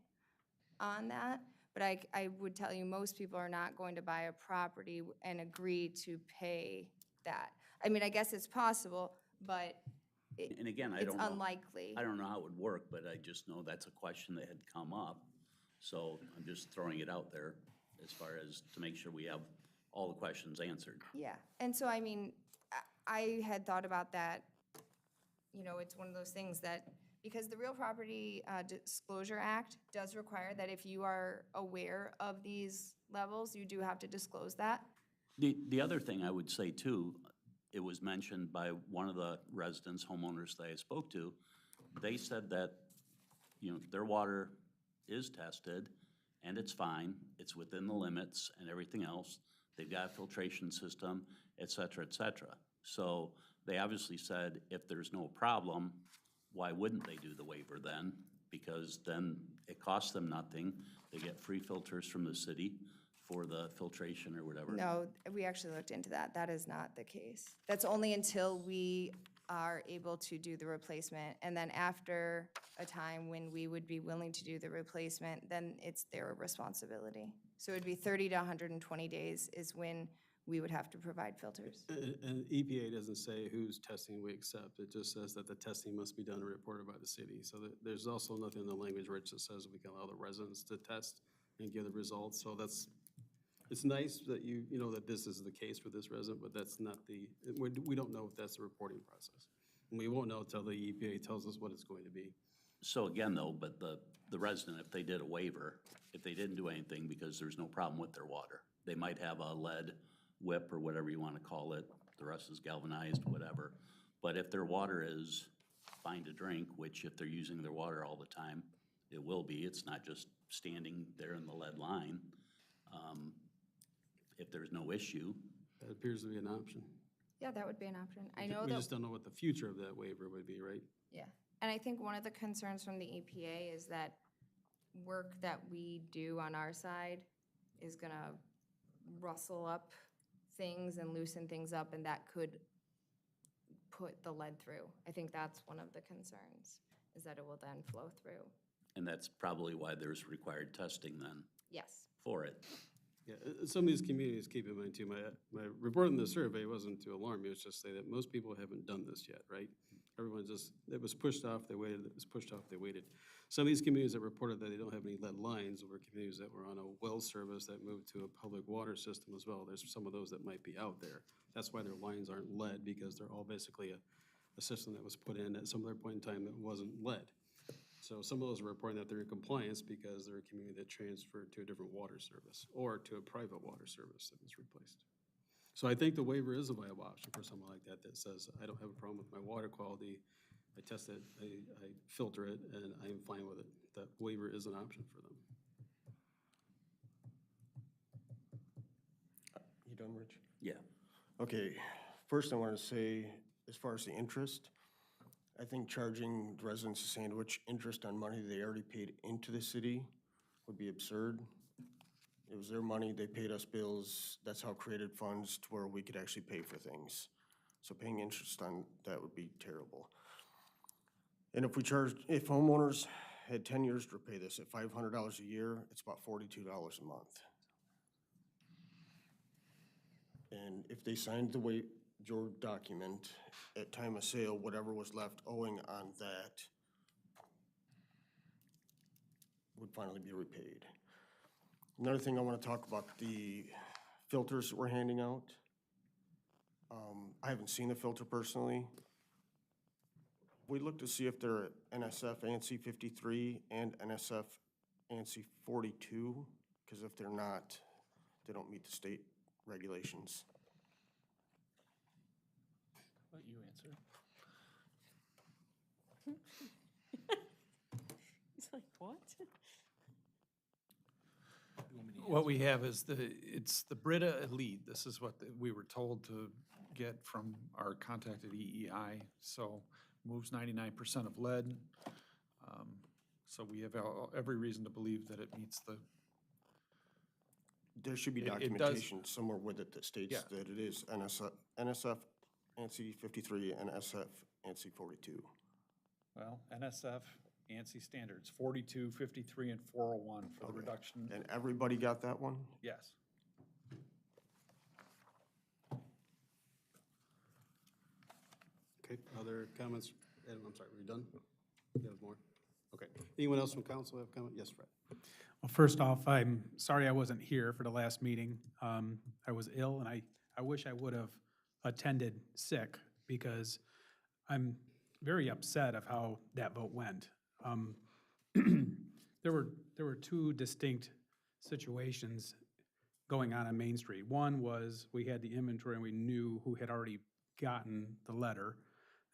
on that. But I would tell you, most people are not going to buy a property and agree to pay that. I mean, I guess it's possible, but and again, I it's don't know. unlikely. I don't know how it would work, but I just know that's a question that had come up. So I'm just throwing it out there as far as to make sure we have all the questions answered. Yeah, and so, I mean, I had thought about that, you know, it's one of those things that, because the Real Property Disclosure Act does require that if you are aware of these levels, you do have to disclose that. The other thing I would say too, it was mentioned by one of the residents, homeowners that I spoke to, they said that, you know, their water is tested and it's fine, it's within the limits and everything else. they've got a filtration system, et cetera, et cetera. So they obviously said, if there's no problem, why wouldn't they do the waiver then? Because then it costs them nothing. They get free filters from the city for the filtration or whatever. No, we actually looked into that. That is not the case. That's only until we are able to do the replacement. And then after a time when we would be willing to do the replacement, then it's their responsibility. So it'd be 30 to 120 days is when we would have to provide filters. And EPA doesn't say whose testing we accept. It just says that the testing must be done and reported by the city. So there's also nothing in the language where it just says we can allow the residents to test and give the results. So it's nice that you know that this is the case for this resident, but that's not we don't know if that's the reporting process. And we won't know until the EPA tells us what it's going to be. So again, though, but the resident, if they did a waiver, if they didn't do anything because there's no problem with their water, they might have a lead whip or whatever you want to call it, the rest is galvanized, whatever. But if their water is fine to drink, which if they're using their water all the time, it will be, it's not just standing there in the lead line. If there's no issue, That appears to be an option. Yeah, that would be an option. I know We that, just don't know what the future of that waiver would be, right? yeah. And I think one of the concerns from the EPA is that work that we do on our side is gonna rustle up things and loosen things up, and that could put the lead through. I think that's one of the concerns, is that it will then flow through. and that's probably why there's required testing then Yes. for it. Yeah, some of these communities, keep in mind too, my report in the survey wasn't to alarm you, it's just say that most people haven't done this yet, right? Everyone just, it was pushed off, they waited, it was pushed off, they waited. Some of these communities that reported that they don't have any lead lines were communities that were on a well service that moved to a public water system as well. There's some of those that might be out there. That's why their lines aren't lead, because they're all basically a system that was put in at some other point in time that wasn't lead. So some of those are reporting that they're in compliance because they're a community that transferred to a different water service or to a private water service that was replaced. So I think the waiver is a viable option for someone like that that says, I don't have a problem with my water quality. I test it, I filter it, and I am fine with it. That waiver is an option for them. You done, Rich? Yeah. Okay, first I want to say, as far as the interest, I think charging residents of Sandwich interest on money they already paid into the city would be absurd. It was their money, they paid us bills, that's how created funds to where we could actually pay for things. So paying interest on that would be terrible. And if homeowners had 10 years to repay this at $500 a year, it's about $42 a month. And if they signed your document at time of sale, whatever was left owing on that would finally be repaid. Another thing I want to talk about, the filters that we're handing out. I haven't seen the filter personally. We looked to see if they're NSF ANSI 53 and NSF ANSI 42, because if they're not, they don't meet the state regulations. Let you answer. He's like, what? What we have is it's the Brita Elite. This is what we were told to get from our contact at EEI. So moves 99% of lead. So we have every reason to believe that it meets the. There should be It does. documentation somewhere with it that states Yeah. that it is NSF ANSI 53 and SF ANSI 42. Well, NSF, ANSI standards, 42, 53, and 401 for the reduction. And everybody got that one? Yes. Okay, other comments? Ed, I'm sorry, were you done? You have more? Okay. Anyone else from council have comment? Yes, Fred. Well, first off, I'm sorry I wasn't here for the last meeting. I was ill, and I wish I would have attended sick, because I'm very upset of how that vote went. There were two distinct situations going on Main Street. One was we had the inventory and we knew who had already gotten the letter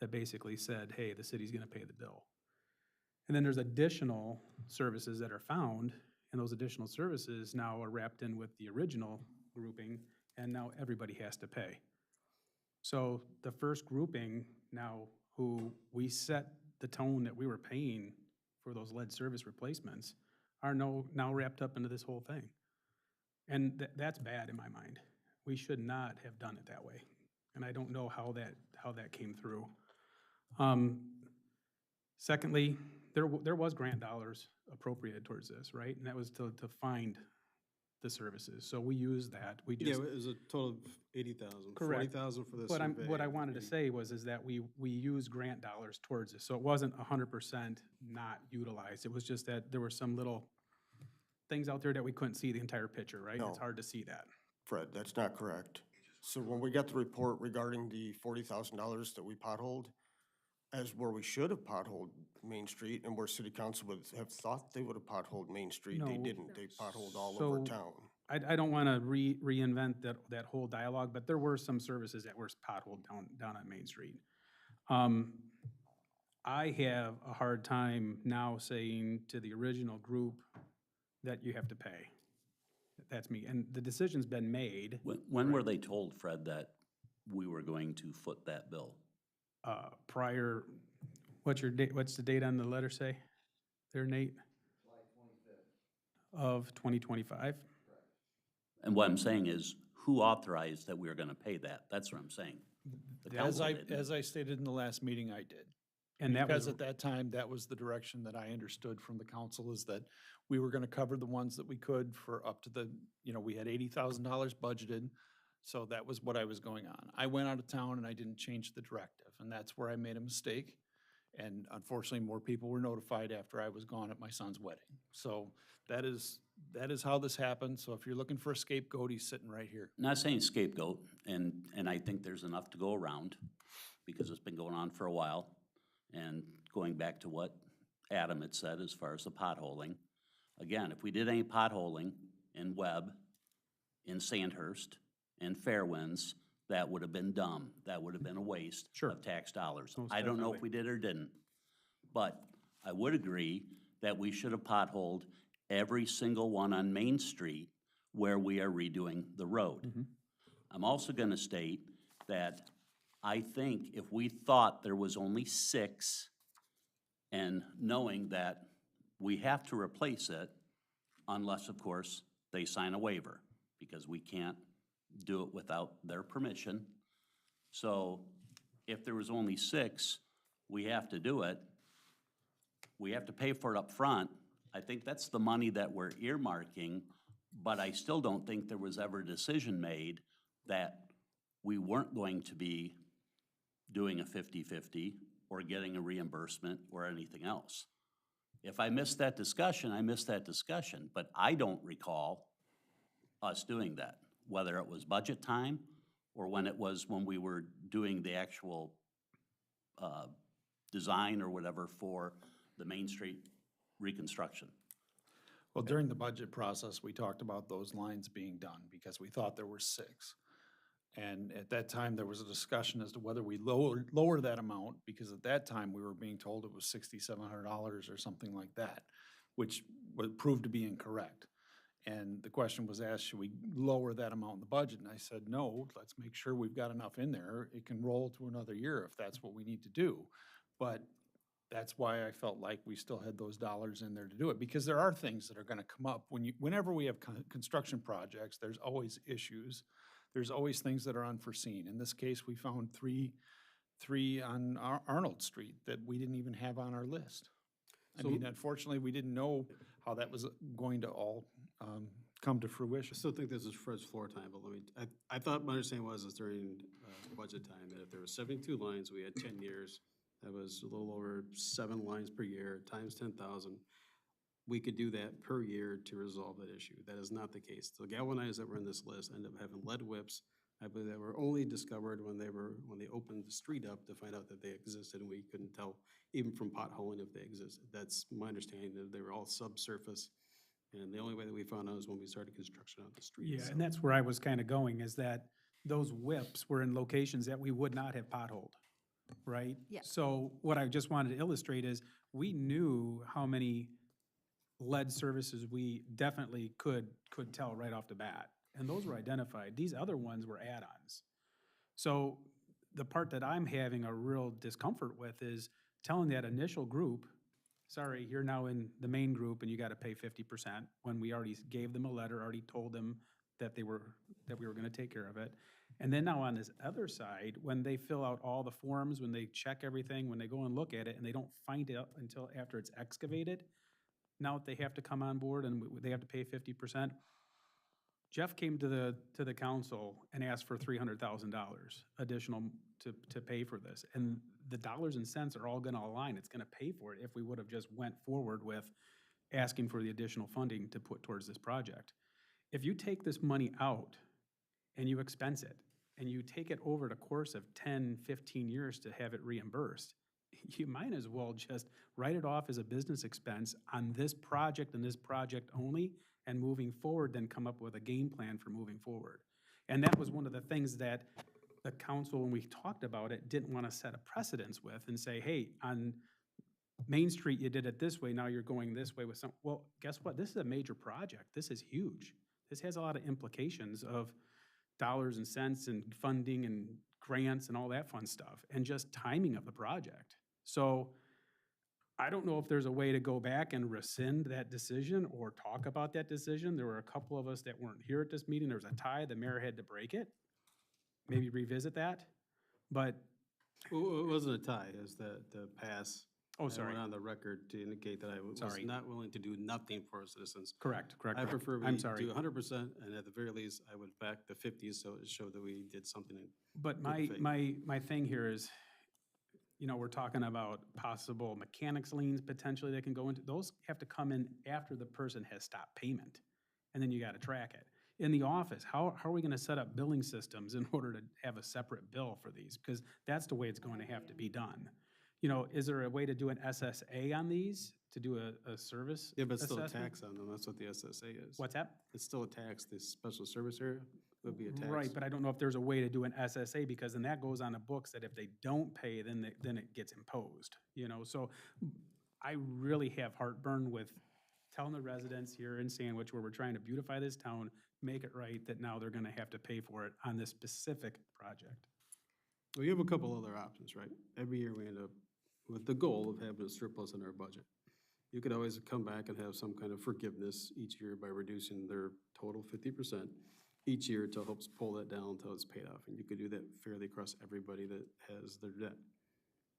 that basically said, hey, the city's gonna pay the bill. And then there's additional services that are found, and those additional services now are wrapped in with the original grouping, and now everybody has to pay. So the first grouping now, who we set the tone that we were paying for those lead service replacements, are now wrapped up into this whole thing. And that's bad in my mind. We should not have done it that way. And I don't know how that came through. Secondly, there was grant dollars appropriated towards this, right? And that was to find the services. So we used that. We Yeah, just, it was a total of 80,000. Correct. 40,000 for the what survey. what I wanted to say is that we used grant dollars towards this. So it wasn't 100% not utilized. It was just that there were some little things out there that we couldn't see the entire picture, right? No. It's hard to see that. Fred, that's not correct. So when we got the report regarding the $40,000 that we potholed, as where we should have potholed Main Street and where city council would have thought they would have potholed Main Street, they No. didn't. They potholed all over So- town. I don't want to reinvent that whole dialogue, but there were some services that were potholed down on Main Street. I have a hard time now saying to the original group that you have to pay. That's me, and the decision's been made. When were they told, Fred, that we were going to foot that bill? Prior, what's the date on the letter say? There, Nate? July 25th. Of 2025? And what I'm saying is, who authorized that we were gonna pay that? That's what I'm saying. The council didn't. As I stated in the last meeting, I did. And that Because was, at that time, that was the direction that I understood from the council, is that we were gonna cover the ones that we could for up to the, we had $80,000 budgeted. So that was what I was going on. I went out of town and I didn't change the directive, and that's where I made a mistake. And unfortunately, more people were notified after I was gone at my son's wedding. So that is how this happened. So if you're looking for a scapegoat, he's sitting right here. Not saying scapegoat, and I think there's enough to go around, because it's been going on for a while. And going back to what Adam had said as far as the potholing, again, if we did any potholing in Webb, in Sandhurst, in Fairwinds, that would have been dumb. That would have been a waste Sure. of tax dollars. Most I don't know if definitely. we did or didn't, but I would agree that we should have potholed every single one on Main Street where we are redoing the road. I'm also gonna state that I think if we thought there was only 6, and knowing that we have to replace it, unless, of course, they sign a waiver, because we can't do it without their permission. So if there was only 6, we have to do it. We have to pay for it up front. I think that's the money that we're earmarking, but I still don't think there was ever a decision made that we weren't going to be doing a 50-50 or getting a reimbursement or anything else. If I missed that discussion, I missed that discussion, but I don't recall us doing that, whether it was budget time or when we were doing the actual design or whatever for the Main Street reconstruction. Well, during the budget process, we talked about those lines being done because we thought there were 6. And at that time, there was a discussion as to whether we lower that amount, because at that time, we were being told it was $6,700 or something like that, which would prove to be incorrect. And the question was asked, should we lower that amount in the budget? And I said, no, let's make sure we've got enough in there. It can roll to another year if that's what we need to do. But that's why I felt like we still had those dollars in there to do it, because there are things that are gonna come up. Whenever we have construction projects, there's always issues. There's always things that are unforeseen. In this case, we found three on Arnold Street that we didn't even have on our list. I mean, unfortunately, we didn't know how that was going to all come to I fruition. still think this is Fred's floor time, but I thought my understanding was during budget time, that if there were 72 lines, we had 10 years, that was a little over 7 lines per year, times 10,000. We could do that per year to resolve that issue. That is not the case. The galvanized that were in this list ended up having lead whips. I believe that were only discovered when they opened the street up to find out that they existed, and we couldn't tell even from potholing if they existed. That's my understanding, that they were all subsurface. And the only way that we found out was when we started construction on the street. yeah, and that's where I was kind of going, is that those whips were in locations that we would not have potholed, right? Yeah. So what I just wanted to illustrate is, we knew how many lead services we definitely could tell right off the bat. And those were identified. These other ones were add-ons. So the part that I'm having a real discomfort with is telling that initial group, sorry, you're now in the main group and you got to pay 50%, when we already gave them a letter, already told them that we were going to take care of it. And then now on this other side, when they fill out all the forms, when they check everything, when they go and look at it and they don't find it until after it's excavated, now they have to come on board and they have to pay 50%. Jeff came to the council and asked for $300,000 additional to pay for this. And the dollars and cents are all gonna align. It's gonna pay for it if we would have just went forward with asking for the additional funding to put towards this project. If you take this money out and you expense it, and you take it over the course of 10, 15 years to have it reimbursed, you might as well just write it off as a business expense on this project and this project only, and moving forward, then come up with a game plan for moving forward. And that was one of the things that the council, when we talked about it, didn't want to set a precedence with and say, hey, on Main Street, you did it this way, now you're going this way with some, well, guess what? This is a major project. This is huge. This has a lot of implications of dollars and cents and funding and grants and all that fun stuff, and just timing of the project. So I don't know if there's a way to go back and rescind that decision or talk about that decision. There were a couple of us that weren't here at this meeting. There was a tie, the mayor had to break it. Maybe revisit that, but. Well, it wasn't a tie, it was the pass. Oh, I sorry. went on the record to indicate that I was Sorry. not willing to do nothing for our citizens. Correct. I prefer we I'm do sorry. 100%, and at the very least, I would back the 50s, so it showed that we did something in But good faith. my thing here is, you know, we're talking about possible mechanics liens potentially that can go into, those have to come in after the person has stopped payment. And then you gotta track it. In the office, how are we gonna set up billing systems in order to have a separate bill for these? Because that's the way it's going to have to be done. You know, is there a way to do an SSA on these, to do a service Yeah, but it's still a assessment? tax on them, that's what the SSA is. What's that? It's still a tax, this special service area would be a tax. Right, but I don't know if there's a way to do an SSA, because then that goes on the books that if they don't pay, then it gets imposed, you know? So I really have heartburn with telling the residents here in Sandwich, where we're trying to beautify this town, make it right, that now they're gonna have to pay for it on this specific project. Well, you have a couple other options, right? Every year we end up with the goal of having a surplus in our budget. You could always come back and have some kind of forgiveness each year by reducing their total 50% each year to help pull that down until it's paid off. And you could do that fairly across everybody that has their debt.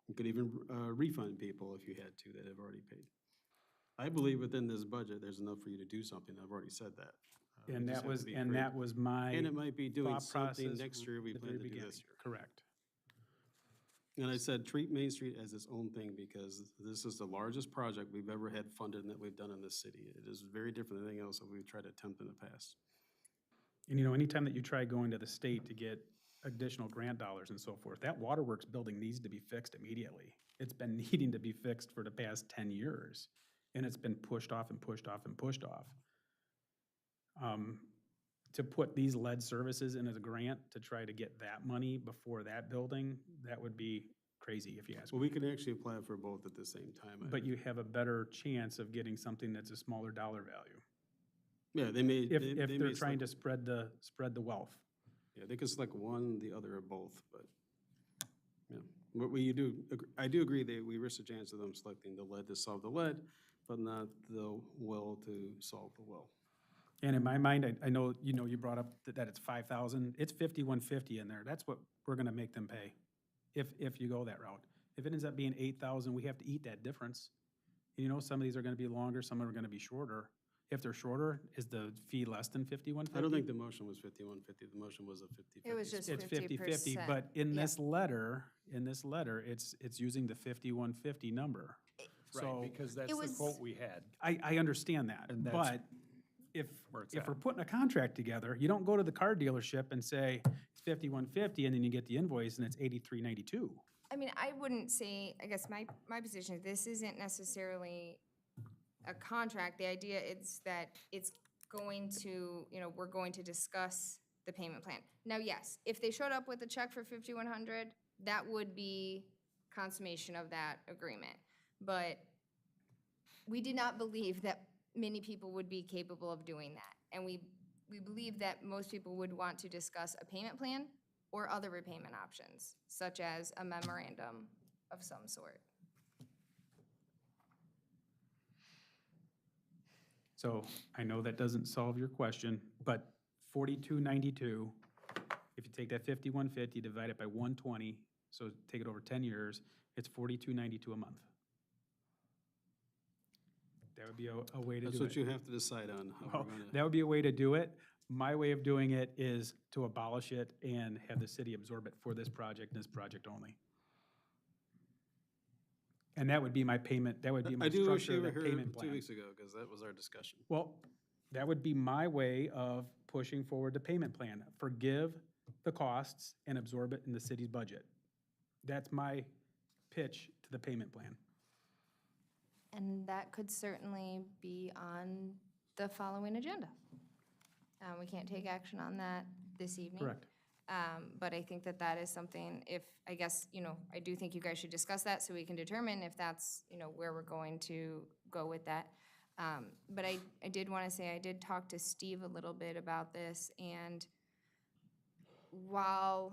You could even refund people if you had to that have already paid. I believe within this budget, there's enough for you to do something. I've already said that. We And just that have to was, be and creative. that was my And it might be doing thought something process next year we at the plan very to do beginning. this year. Correct. And I said, treat Main Street as its own thing, because this is the largest project we've ever had funded and that we've done in this city. It is very different than anything else that we've tried to attempt in the past. And you know, anytime that you try going to the state to get additional grant dollars and so forth, that waterworks building needs to be fixed immediately. It's been needing to be fixed for the past 10 years, and it's been pushed off and pushed off and pushed off. To put these lead services in as a grant to try to get that money before that building, that would be crazy if you ask Well, me. we can actually apply for both at the same time. But you have a better chance of getting something that's a smaller dollar value. Yeah, they may. If they they're may trying to select- spread the wealth. Yeah, they could select one, the other, or both, but, yeah. What we do, I do agree that we risk a chance of them selecting the lead to solve the lead, but not the well to solve the well. And in my mind, I know, you know, you brought up that it's 5,000, it's 5,150 in there. That's what we're gonna make them pay, if you go that route. If it ends up being 8,000, we have to eat that difference. You know, some of these are gonna be longer, some are gonna be shorter. If they're shorter, is the fee less than 5,150? I don't think the motion was 5150, the motion was a 50/50. It was just It's 50%. 50/50, but in Yeah. this letter, it's using the 5,150 number. So, Right, because that's It the was- quote we had. I understand that, And that's but if where it's if at. we're putting a contract together, you don't go to the car dealership and say, it's 5,150, and then you get the invoice and it's 8,392. I mean, I wouldn't say, I guess my position is this isn't necessarily a contract. The idea is that it's going to, you know, we're going to discuss the payment plan. Now, yes, if they showed up with a check for 5,100, that would be consummation of that agreement. But we did not believe that many people would be capable of doing that. And we believe that most people would want to discuss a payment plan or other repayment options, such as a memorandum of some sort. So I know that doesn't solve your question, but 4292, if you take that 5150, divide it by 120, so take it over 10 years, it's 4292 a month. That would be a way to do it. That's what you have to decide on, how Well, we're gonna. that would be a way to do it. My way of doing it is to abolish it and have the city absorb it for this project and this project only. And that would be my payment, that would be my I do wish structure you of were that here payment 2 plan. weeks ago, because that was our discussion. Well, that would be my way of pushing forward the payment plan. Forgive the costs and absorb it in the city's budget. That's my pitch to the payment plan. And that could certainly be on the following agenda. We can't take action on that this evening. Correct. But I think that that is something, if, I guess, I do think you guys should discuss that so we can determine if that's, where we're going to go with that. But I did want to say, I did talk to Steve a little bit about this, and while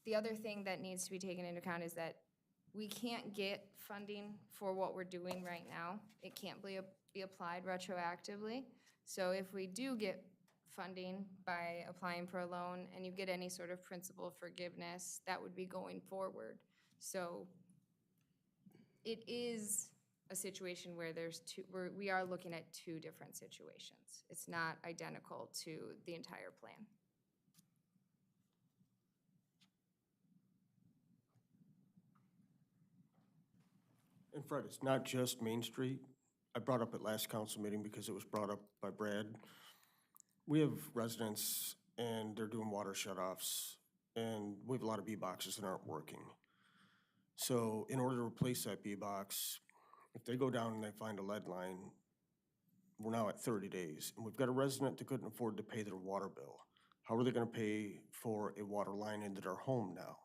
the other thing that needs to be taken into account is that we can't get funding for what we're doing right now. It can't be applied retroactively. So if we do get funding by applying for a loan and you get any sort of principal forgiveness, that would be going forward. So it is a situation where we are looking at two different situations. It's not identical to the entire plan. And Fred, it's not just Main Street. I brought up at last council meeting because it was brought up by Brad. We have residents and they're doing water shutoffs, and we have a lot of B-boxes that aren't working. So in order to replace that B-box, if they go down and they find a lead line, we're now at 30 days. And we've got a resident that couldn't afford to pay their water bill. How are they gonna pay for a water line into their home now?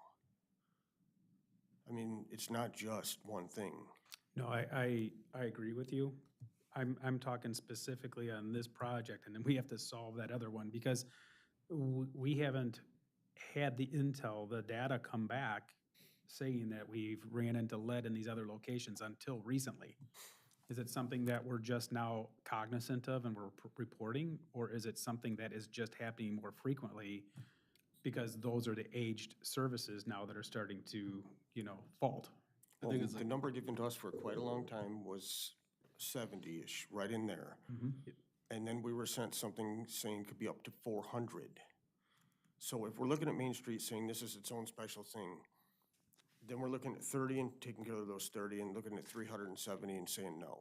I mean, it's not just one thing. No, I agree with you. I'm talking specifically on this project, and then we have to solve that other one, because we haven't had the intel, the data come back saying that we've ran into lead in these other locations until recently. Is it something that we're just now cognizant of and we're reporting, or is it something that is just happening more frequently because those are the aged services now that are starting to, fault? Well, the number given to us for quite a long time was 70-ish, right in there. And then we were sent something saying could be up to 400. So if we're looking at Main Street saying this is its own special thing, then we're looking at 30 and taking care of those 30 and looking at 370 and saying no.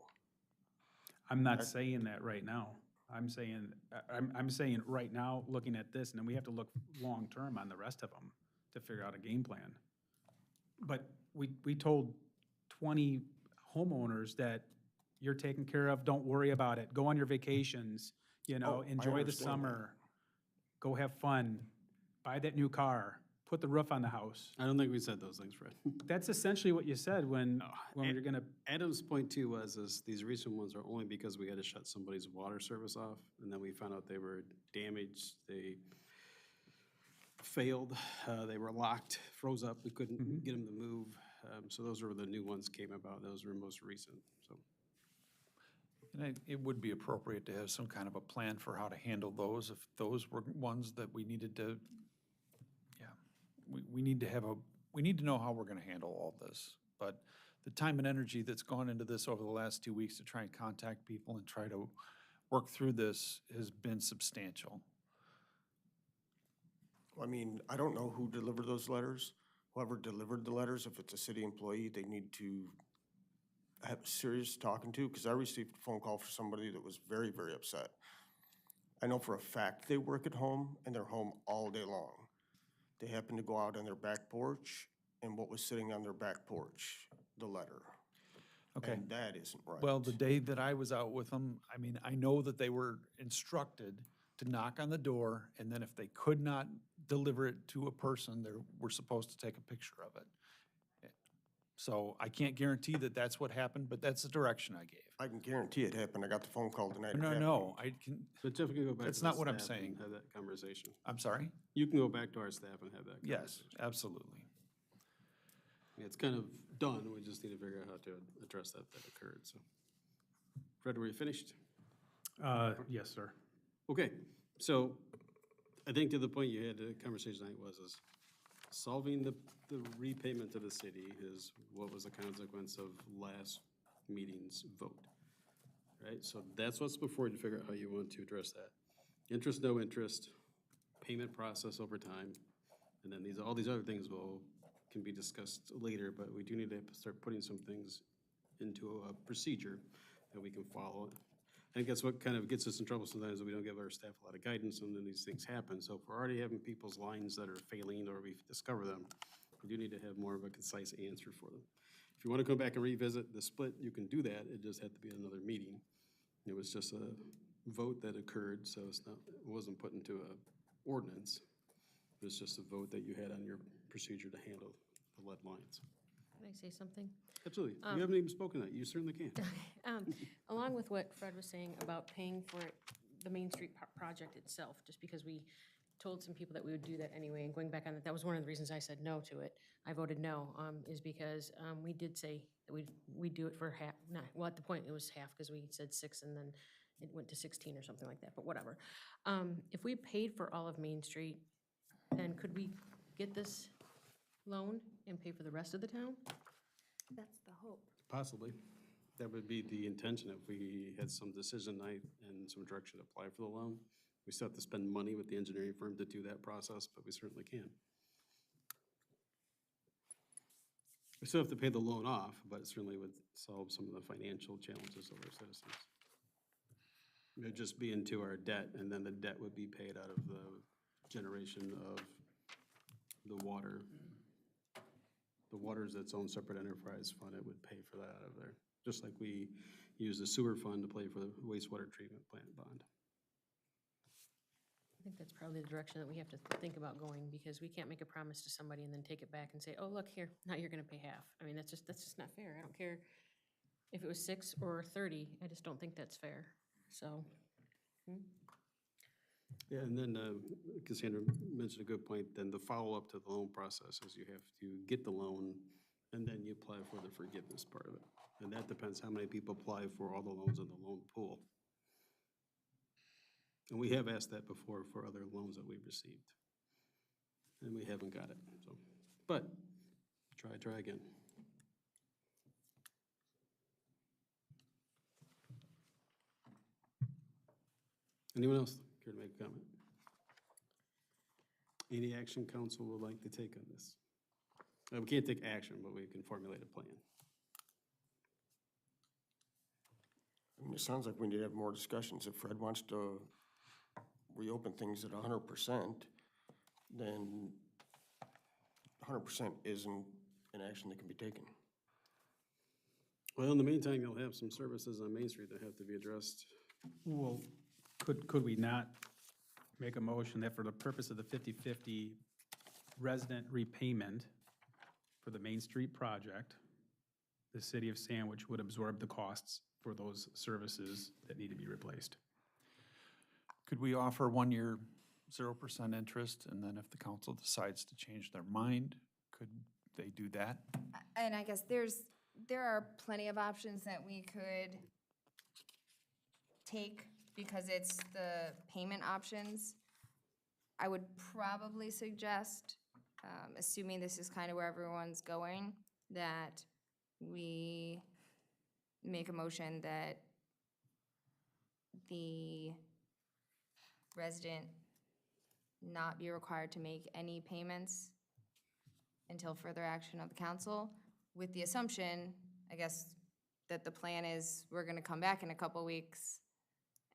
I'm not saying that right now. I'm saying right now, looking at this, and then we have to look long-term on the rest of them to figure out a game plan. But we told 20 homeowners that you're taken care of, don't worry about it, go on your vacations, I enjoy the understand summer, go have fun, buy that new car, put the roof on the house. I don't think we said those things, Fred. That's essentially what you said when you're gonna, Adam's point too is these recent ones are only because we had to shut somebody's water service off, and then we found out they were damaged, they failed, they were locked, froze up, we couldn't get them to move. So those were the new ones came about, those were most recent, so. And it would be appropriate to have some kind of a plan for how to handle those, if those were ones that we needed to, we need to know how we're gonna handle all this. But the time and energy that's gone into this over the last 2 weeks to try and contact people and try to work through this has been substantial. I mean, I don't know who delivered those letters. Whoever delivered the letters, if it's a city employee, they need to have serious talking to, because I received a phone call from somebody that was very, very upset. I know for a fact they work at home and they're home all day long. They happened to go out on their back porch, and what was sitting on their back porch? The letter. Okay. And that isn't right. Well, the day that I was out with them, I mean, I know that they were instructed to knock on the door, and then if they could not deliver it to a person, they were supposed to take a picture of it. So I can't guarantee that that's what happened, but that's the direction I gave. I can guarantee it happened. I got the phone call tonight. it No, happened. no, I can, But Jeff can go back That's to the not what I'm staff and saying. have that conversation. I'm sorry? You can go back to our staff and have that Yes, conversation. absolutely. It's kind of done, we just need to figure out how to address that occurred, so. Fred, were you finished? Yes, sir. Okay, so I think to the point you had the conversation tonight is solving the repayment to the city is what was the consequence of last meeting's vote, right? So that's what's before you to figure out how you want to address that. Interest, no interest, payment process over time, and then all these other things can be discussed later, but we do need to start putting some things into a procedure that we can follow. I think that's what kind of gets us in trouble sometimes, that we don't give our staff a lot of guidance, and then these things happen. So if we're already having people's lines that are failing, or we discover them, we do need to have more of a concise answer for them. If you want to come back and revisit the split, you can do that. It just had to be another meeting. It was just a vote that occurred, so it wasn't put into a ordinance. It was just a vote that you had on your procedure to handle the lead lines. Can I say something? Absolutely. You haven't even spoken that. You certainly can. Along with what Fred was saying about paying for the Main Street project itself, just because we told some people that we would do that anyway, and going back on that, that was one of the reasons I said no to it. I voted no, is because we did say that we'd do it for half, well, at the point it was half, because we said 6 and then it went to 16 or something like that, but whatever. If we paid for all of Main Street, then could we get this loan and pay for the rest of the town? That's the hope. Possibly. That would be the intention if we had some decision night and some direction to apply for the loan. We still have to spend money with the engineering firm to do that process, but we certainly can. We still have to pay the loan off, but it certainly would solve some of the financial challenges of our citizens. It would just be into our debt, and then the debt would be paid out of the generation of the water. The water is its own separate enterprise fund. It would pay for that out of there, just like we use the sewer fund to pay for the wastewater treatment plant bond. I think that's probably the direction that we have to think about going, because we can't make a promise to somebody and then take it back and say, oh, look here, now you're gonna pay half. I mean, that's just not fair. I don't care if it was 6 or 30, I just don't think that's fair, so. Yeah, and then Cassandra mentioned a good point, then the follow-up to the loan process is you have to get the loan, and then you apply for the forgiveness part of it. And that depends how many people apply for all the loans in the loan pool. And we have asked that before for other loans that we've received. And we haven't got it, so, but try again. Anyone else care to make a comment? Any action council would like to take on this? We can't take action, but we can formulate a plan. I mean, it sounds like we need to have more discussions. If Fred wants to reopen things at 100%, then 100% isn't an action that can be taken. Well, in the meantime, you'll have some services on Main Street that have to be addressed. Well, could we not make a motion that for the purpose of the 50/50 resident repayment for the Main Street project, the city of Sandwich would absorb the costs for those services that need to be replaced? Could we offer 1 year 0% interest, and then if the council decides to change their mind, could they do that? And I guess there are plenty of options that we could take, because it's the payment options. I would probably suggest, assuming this is kind of where everyone's going, that we make a motion that the resident not be required to make any payments until further action of the council, with the assumption, I guess, that the plan is we're gonna come back in a couple weeks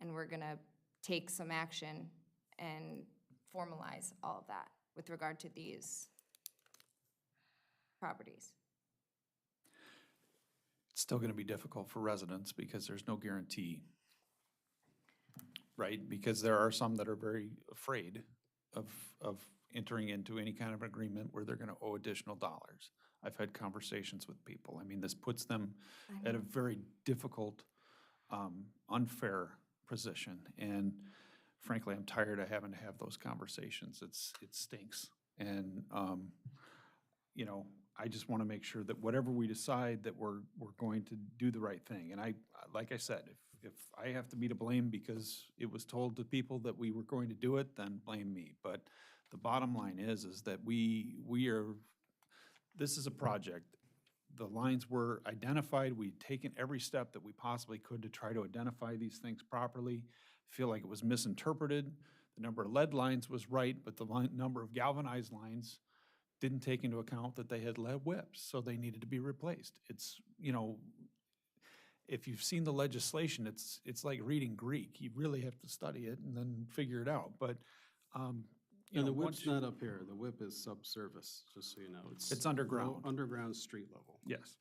and we're gonna take some action and formalize all of that with regard to these properties. It's still going to be difficult for residents because there's no guarantee, right? Because there are some that are very afraid of entering into any kind of agreement where they're gonna owe additional dollars. I've had conversations with people. I mean, this puts them at a very difficult, unfair position. And frankly, I'm tired of having to have those conversations. It stinks. And, you know, I just want to make sure that whatever we decide, that we're going to do the right thing. And I, like I said, if I have to be to blame because it was told to people that we were going to do it, then blame me. But the bottom line is that we are, this is a project. The lines were identified. We'd taken every step that we possibly could to try to identify these things properly. Feel like it was misinterpreted. The number of lead lines was right, but the number of galvanized lines didn't take into account that they had lead whips, so they needed to be replaced. It's, you know, if you've seen the legislation, it's like reading Greek. You really have to study it and then figure it out. But, you And know, the whip's once- not up here, the whip is subsurface, just so you know. It's underground. Underground street level. Yes.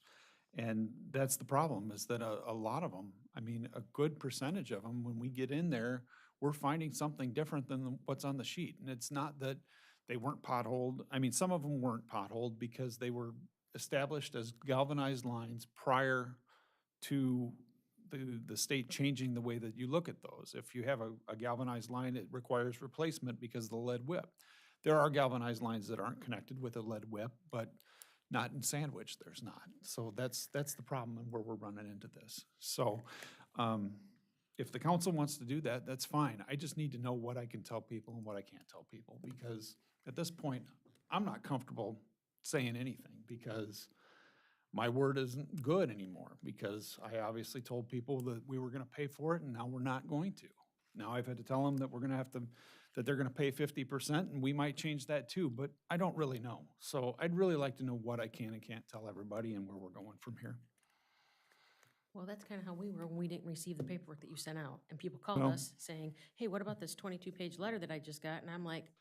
And that's the problem, is that a lot of them, I mean, a good percentage of them, when we get in there, we're finding something different than what's on the sheet. And it's not that they weren't potholed. I mean, some of them weren't potholed because they were established as galvanized lines prior to the state changing the way that you look at those. If you have a galvanized line, it requires replacement because of the lead whip. There are galvanized lines that aren't connected with a lead whip, but not in Sandwich, there's not. So that's the problem and where we're running into this. So if the council wants to do that, that's fine. I just need to know what I can tell people and what I can't tell people, because at this point, I'm not comfortable saying anything because my word isn't good anymore, because I obviously told people that we were gonna pay for it and now we're not going to. Now I've had to tell them that we're gonna have to, that they're gonna pay 50% and we might change that too, but I don't really know. So I'd really like to know what I can and can't tell everybody and where we're going from here. Well, that's kind of how we were when we didn't receive the paperwork that you sent out. And people called Well- us saying, hey, what about this 22-page letter that I just got? And I'm like,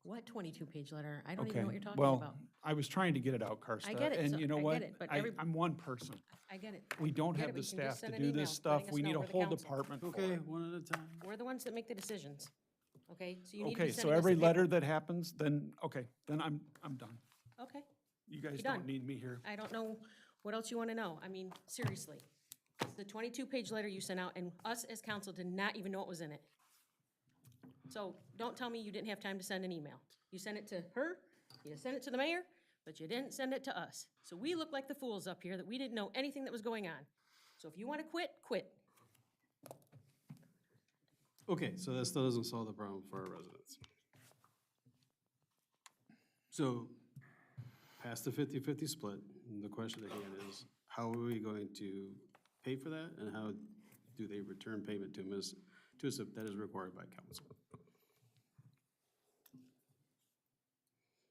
what 22-page letter? I don't even know what you're talking Well, about. I was trying to get it out, Karsta. I get it, so And you know I what? get it, but every- I'm one person. I get it. We don't I get have it, the but you can just staff to send an do email this stuff. letting us We need know a we're the whole council. department for Okay, it. one at a time. We're the ones that make the decisions, okay? So you need to be Okay, so sending us every the letter paper- that happens, then, okay, then I'm done. Okay, You guys You're don't done. need me here. I don't know what else you want to know. I mean, seriously. It's the 22-page letter you sent out, and us as council did not even know what was in it. So don't tell me you didn't have time to send an email. You sent it to her, you sent it to the mayor, but you didn't send it to us. So we look like the fools up here that we didn't know anything that was going on. So if you want to quit, quit. Okay, so that still doesn't solve the problem for our residents. So, past the 50-50 split, the question again is, how are we going to pay for that? And how do they return payment to us if that is required by council?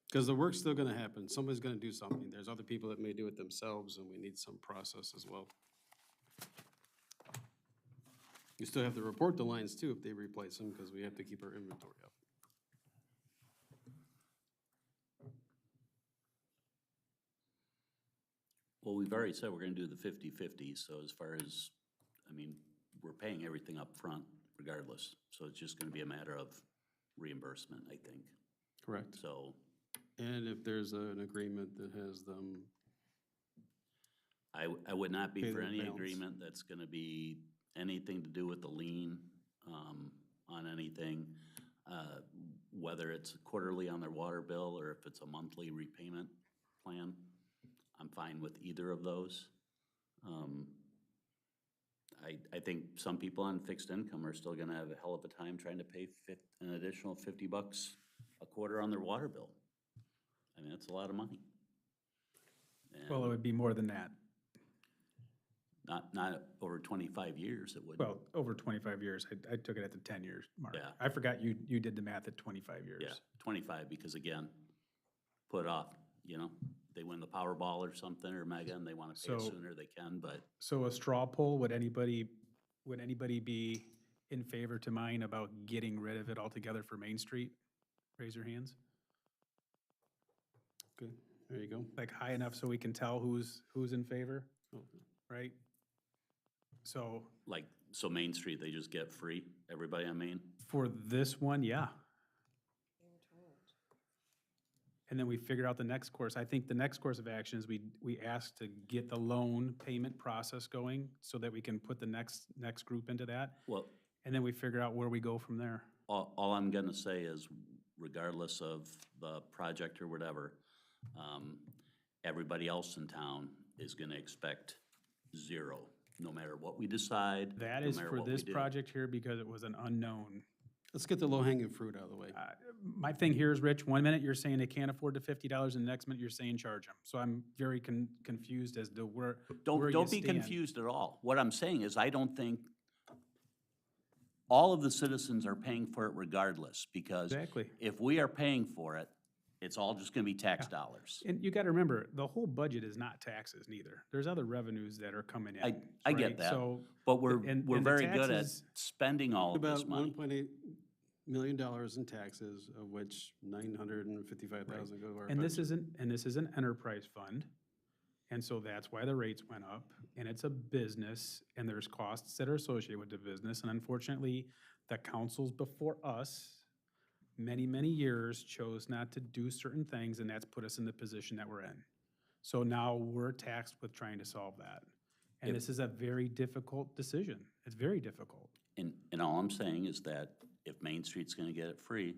Because the work's still gonna happen. Somebody's gonna do something. There's other people that may do it themselves, and we need some process as well. You still have to report the lines too if they replace them, because we have to keep our inventory up. Well, we've already said we're gonna do the 50-50, so as far as, I mean, we're paying everything up front regardless. So it's just gonna be a matter of reimbursement, I think. Correct. So And if there's an agreement that has them, I would not be Pay for the any balance. agreement that's gonna be anything to do with the lien, on anything. Whether it's quarterly on their water bill or if it's a monthly repayment plan, I'm fine with either of those. I think some people on fixed income are still gonna have a hell of a time trying to pay an additional $50 a quarter on their water bill. I mean, that's a lot of money. Well, it And would be more than that. not over 25 years, it would. Well, over 25 years. I took it at the 10 years mark. Yeah. I forgot you did the math at 25 years. Yeah, 25, because again, put off, you know, they win the Powerball or something, or mega, and they want to pay it So- sooner, they can, but So a straw poll, would anybody be in favor to mine about getting rid of it altogether for Main Street? Raise your hands. okay, there you go. Like high enough so we can tell who's in favor, right? So like, so Main Street, they just get free, everybody on Main? for this one, yeah. and then we figure out the next course. I think the next course of action is we ask to get the loan payment process going so that we can put the next group into that. Well, And then we figure out where we go from there. all I'm gonna say is regardless of the project or whatever, everybody else in town is gonna expect zero, no matter what we decide, That no is matter for what we this do. project here because it was an unknown. Let's get the low-hanging fruit out of the way. My thing here is, Rich, one minute you're saying they can't afford the $50, and the next minute you're saying charge them. So I'm very confused as to where you Don't be stand. confused at all. What I'm saying is I don't think all of the citizens are paying for it regardless, because Exactly. if we are paying for it, it's all just gonna be tax dollars. And you gotta remember, the whole budget is not taxes neither. There's other revenues that are coming in. I get right? that, So, but we're and the very good at taxes- spending all of this About money. $1.8 million in taxes, of which 955,000 go to our And this pension. is an enterprise fund. And so that's why the rates went up, and it's a business, and there's costs that are associated with the business. And unfortunately, the councils before us, many, many years, chose not to do certain things, and that's put us in the position that we're in. So now we're tasked with trying to solve that. And this is a very difficult decision. It's very difficult. And all I'm saying is that if Main Street's gonna get it free,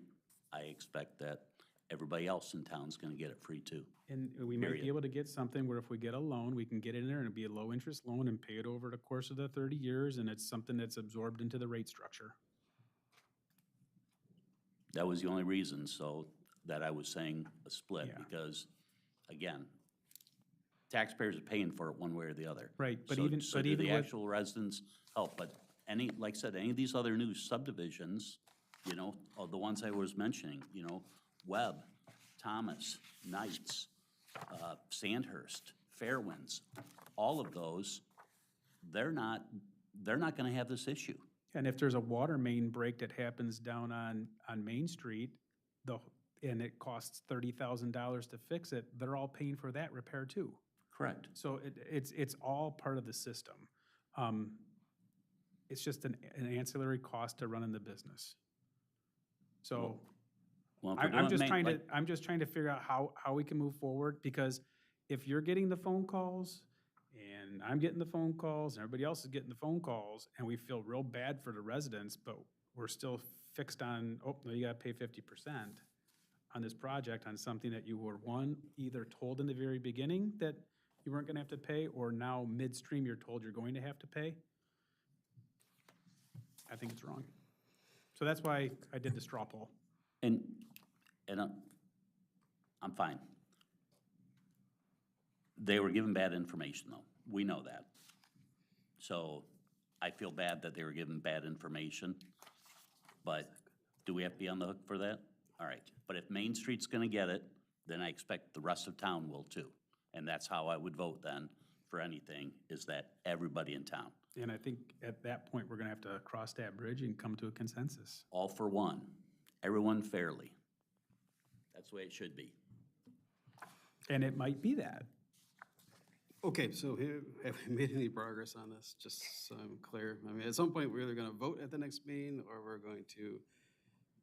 I expect that everybody else in town's gonna get it free too. And we might be Period. able to get something where if we get a loan, we can get it in there and it'd be a low-interest loan and pay it over the course of the 30 years, and it's something that's absorbed into the rate structure. That was the only reason, so, that I was saying a split, Yeah. because, again, taxpayers are paying for it one way or the other. Right, but So- even- So but do even the with- actual residents help, but like I said, any of these other new subdivisions, you know, of the ones I was mentioning, you know, Webb, Thomas, Knights, Sandhurst, Fairwinds, all of those, they're not gonna have this issue. And if there's a water main break that happens down on Main Street, and it costs $30,000 to fix it, they're all paying for that repair too. Correct. So it's all part of the system. It's just an ancillary cost to running the business. So Well, if we're I'm doing just Main- trying to, like- I'm just trying to figure out how we can move forward, because if you're getting the phone calls, and I'm getting the phone calls, and everybody else is getting the phone calls, and we feel real bad for the residents, but we're still fixed on, oh, no, you gotta pay 50% on this project on something that you were, either told in the very beginning that you weren't gonna have to pay, or now midstream you're told you're going to have to pay. I think it's wrong. So that's why I did the straw poll. And I'm fine. They were given bad information, though. We know that. So I feel bad that they were given bad information, but do we have to be on the hook for that? All right. But if Main Street's gonna get it, then I expect the rest of town will too. And that's how I would vote then for anything, is that everybody in town, And I think at that point, we're gonna have to cross that bridge and come to a consensus. all for one, everyone fairly. That's the way it should be. And it might be that. Okay, so have we made any progress on this, just so I'm clear? I mean, at some point, we're either gonna vote at the next meeting, or we're going to,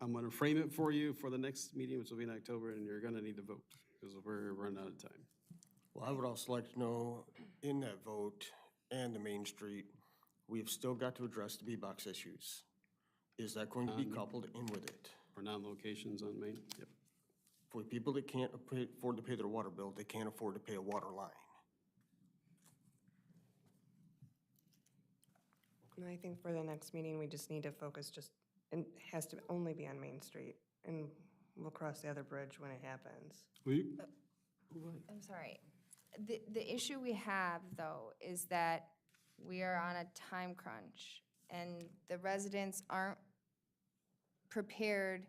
I'm gonna frame it for you for the next meeting, which will be in October, and you're gonna need to vote, because we're running out of time. Well, I would also like to know, in that vote and the Main Street, we've still got to address the B-Box issues. Is that going to be coupled in with it? For non-locations on Main, yep. For people that can't afford to pay their water bill, they can't afford to pay a water line. And I think for the next meeting, we just need to focus and it has to only be on Main Street, and we'll cross the other bridge when it happens. I'm sorry. The issue we have, though, is that we are on a time crunch, and the residents aren't prepared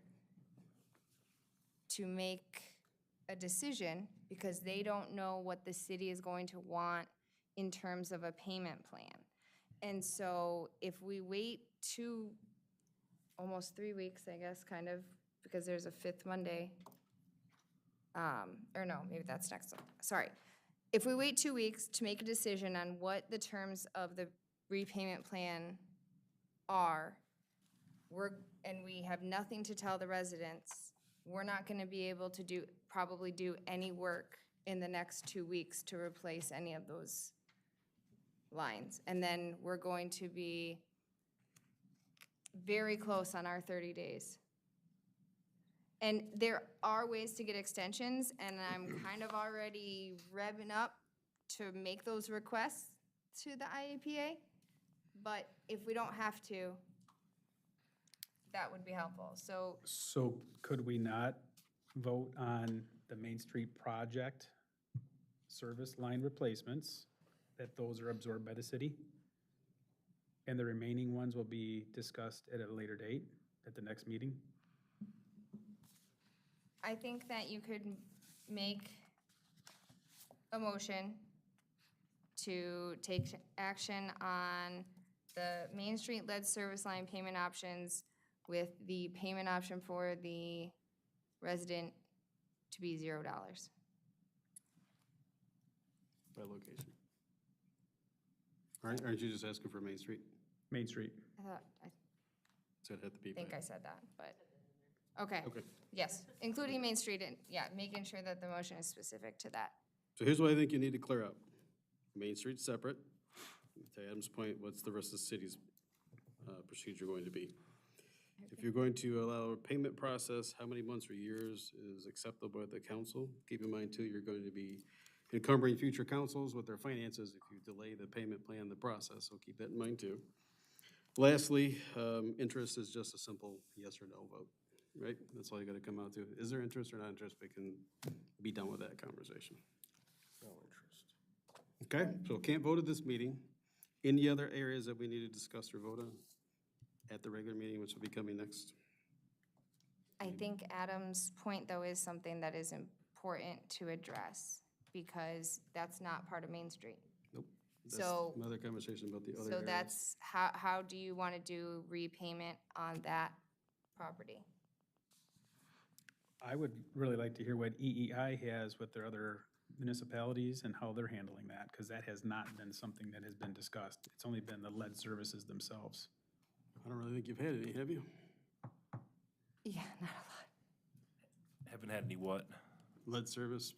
to make a decision because they don't know what the city is going to want in terms of a payment plan. And so if we wait almost 3 weeks, I guess, kind of, because there's a fifth Monday, or no, maybe that's next one, sorry. If we wait 2 weeks to make a decision on what the terms of the repayment plan are, and we have nothing to tell the residents we're not gonna be able to probably do any work in the next 2 weeks to replace any of those lines. And then we're going to be very close on our 30 days. And there are ways to get extensions, and I'm kind of already revving up to make those requests to the IEPA. But if we don't have to, that would be helpful. So could we not vote on the Main Street project service line replacements, that those are absorbed by the city? And the remaining ones will be discussed at a later date, at the next meeting? I think that you could make a motion to take action on the Main Street lead service line payment options with the payment option for the resident to be $0 By location. Aren't you just asking for Main Street? Main Street. I So it'd have to be by. think I said that, but, okay. Okay. Yes, including Main Street and, yeah, making sure that the motion is specific to that. So here's what I think you need to clear up. Main Street's separate. To Adam's point, what's the rest of the city's procedure going to be? If you're going to allow a payment process, how many months or years is acceptable by the council? Keep in mind too, you're going to be encumbering future councils with their finances if you delay the payment plan, the process, so keep that in mind too. Lastly, interest is just a simple yes or no vote, right? That's all you gotta come out to. Is there interest or not interest? We can be done with that conversation. No interest. Okay, so can't vote at this meeting. Any other areas that we need to discuss or vote on at the regular meeting, which will be coming next? I think Adam's point, though, is something that is important to address, because that's not part of Main Street. Nope. That's So- another conversation about the other So areas. that's, how do you want to do repayment on that property? I would really like to hear what EEI has with their other municipalities and how they're handling that, because that has not been something that has been discussed. It's only been the lead services themselves. I don't really think you've had any, have you? Yeah, not a lot. Haven't had any what? Lead service,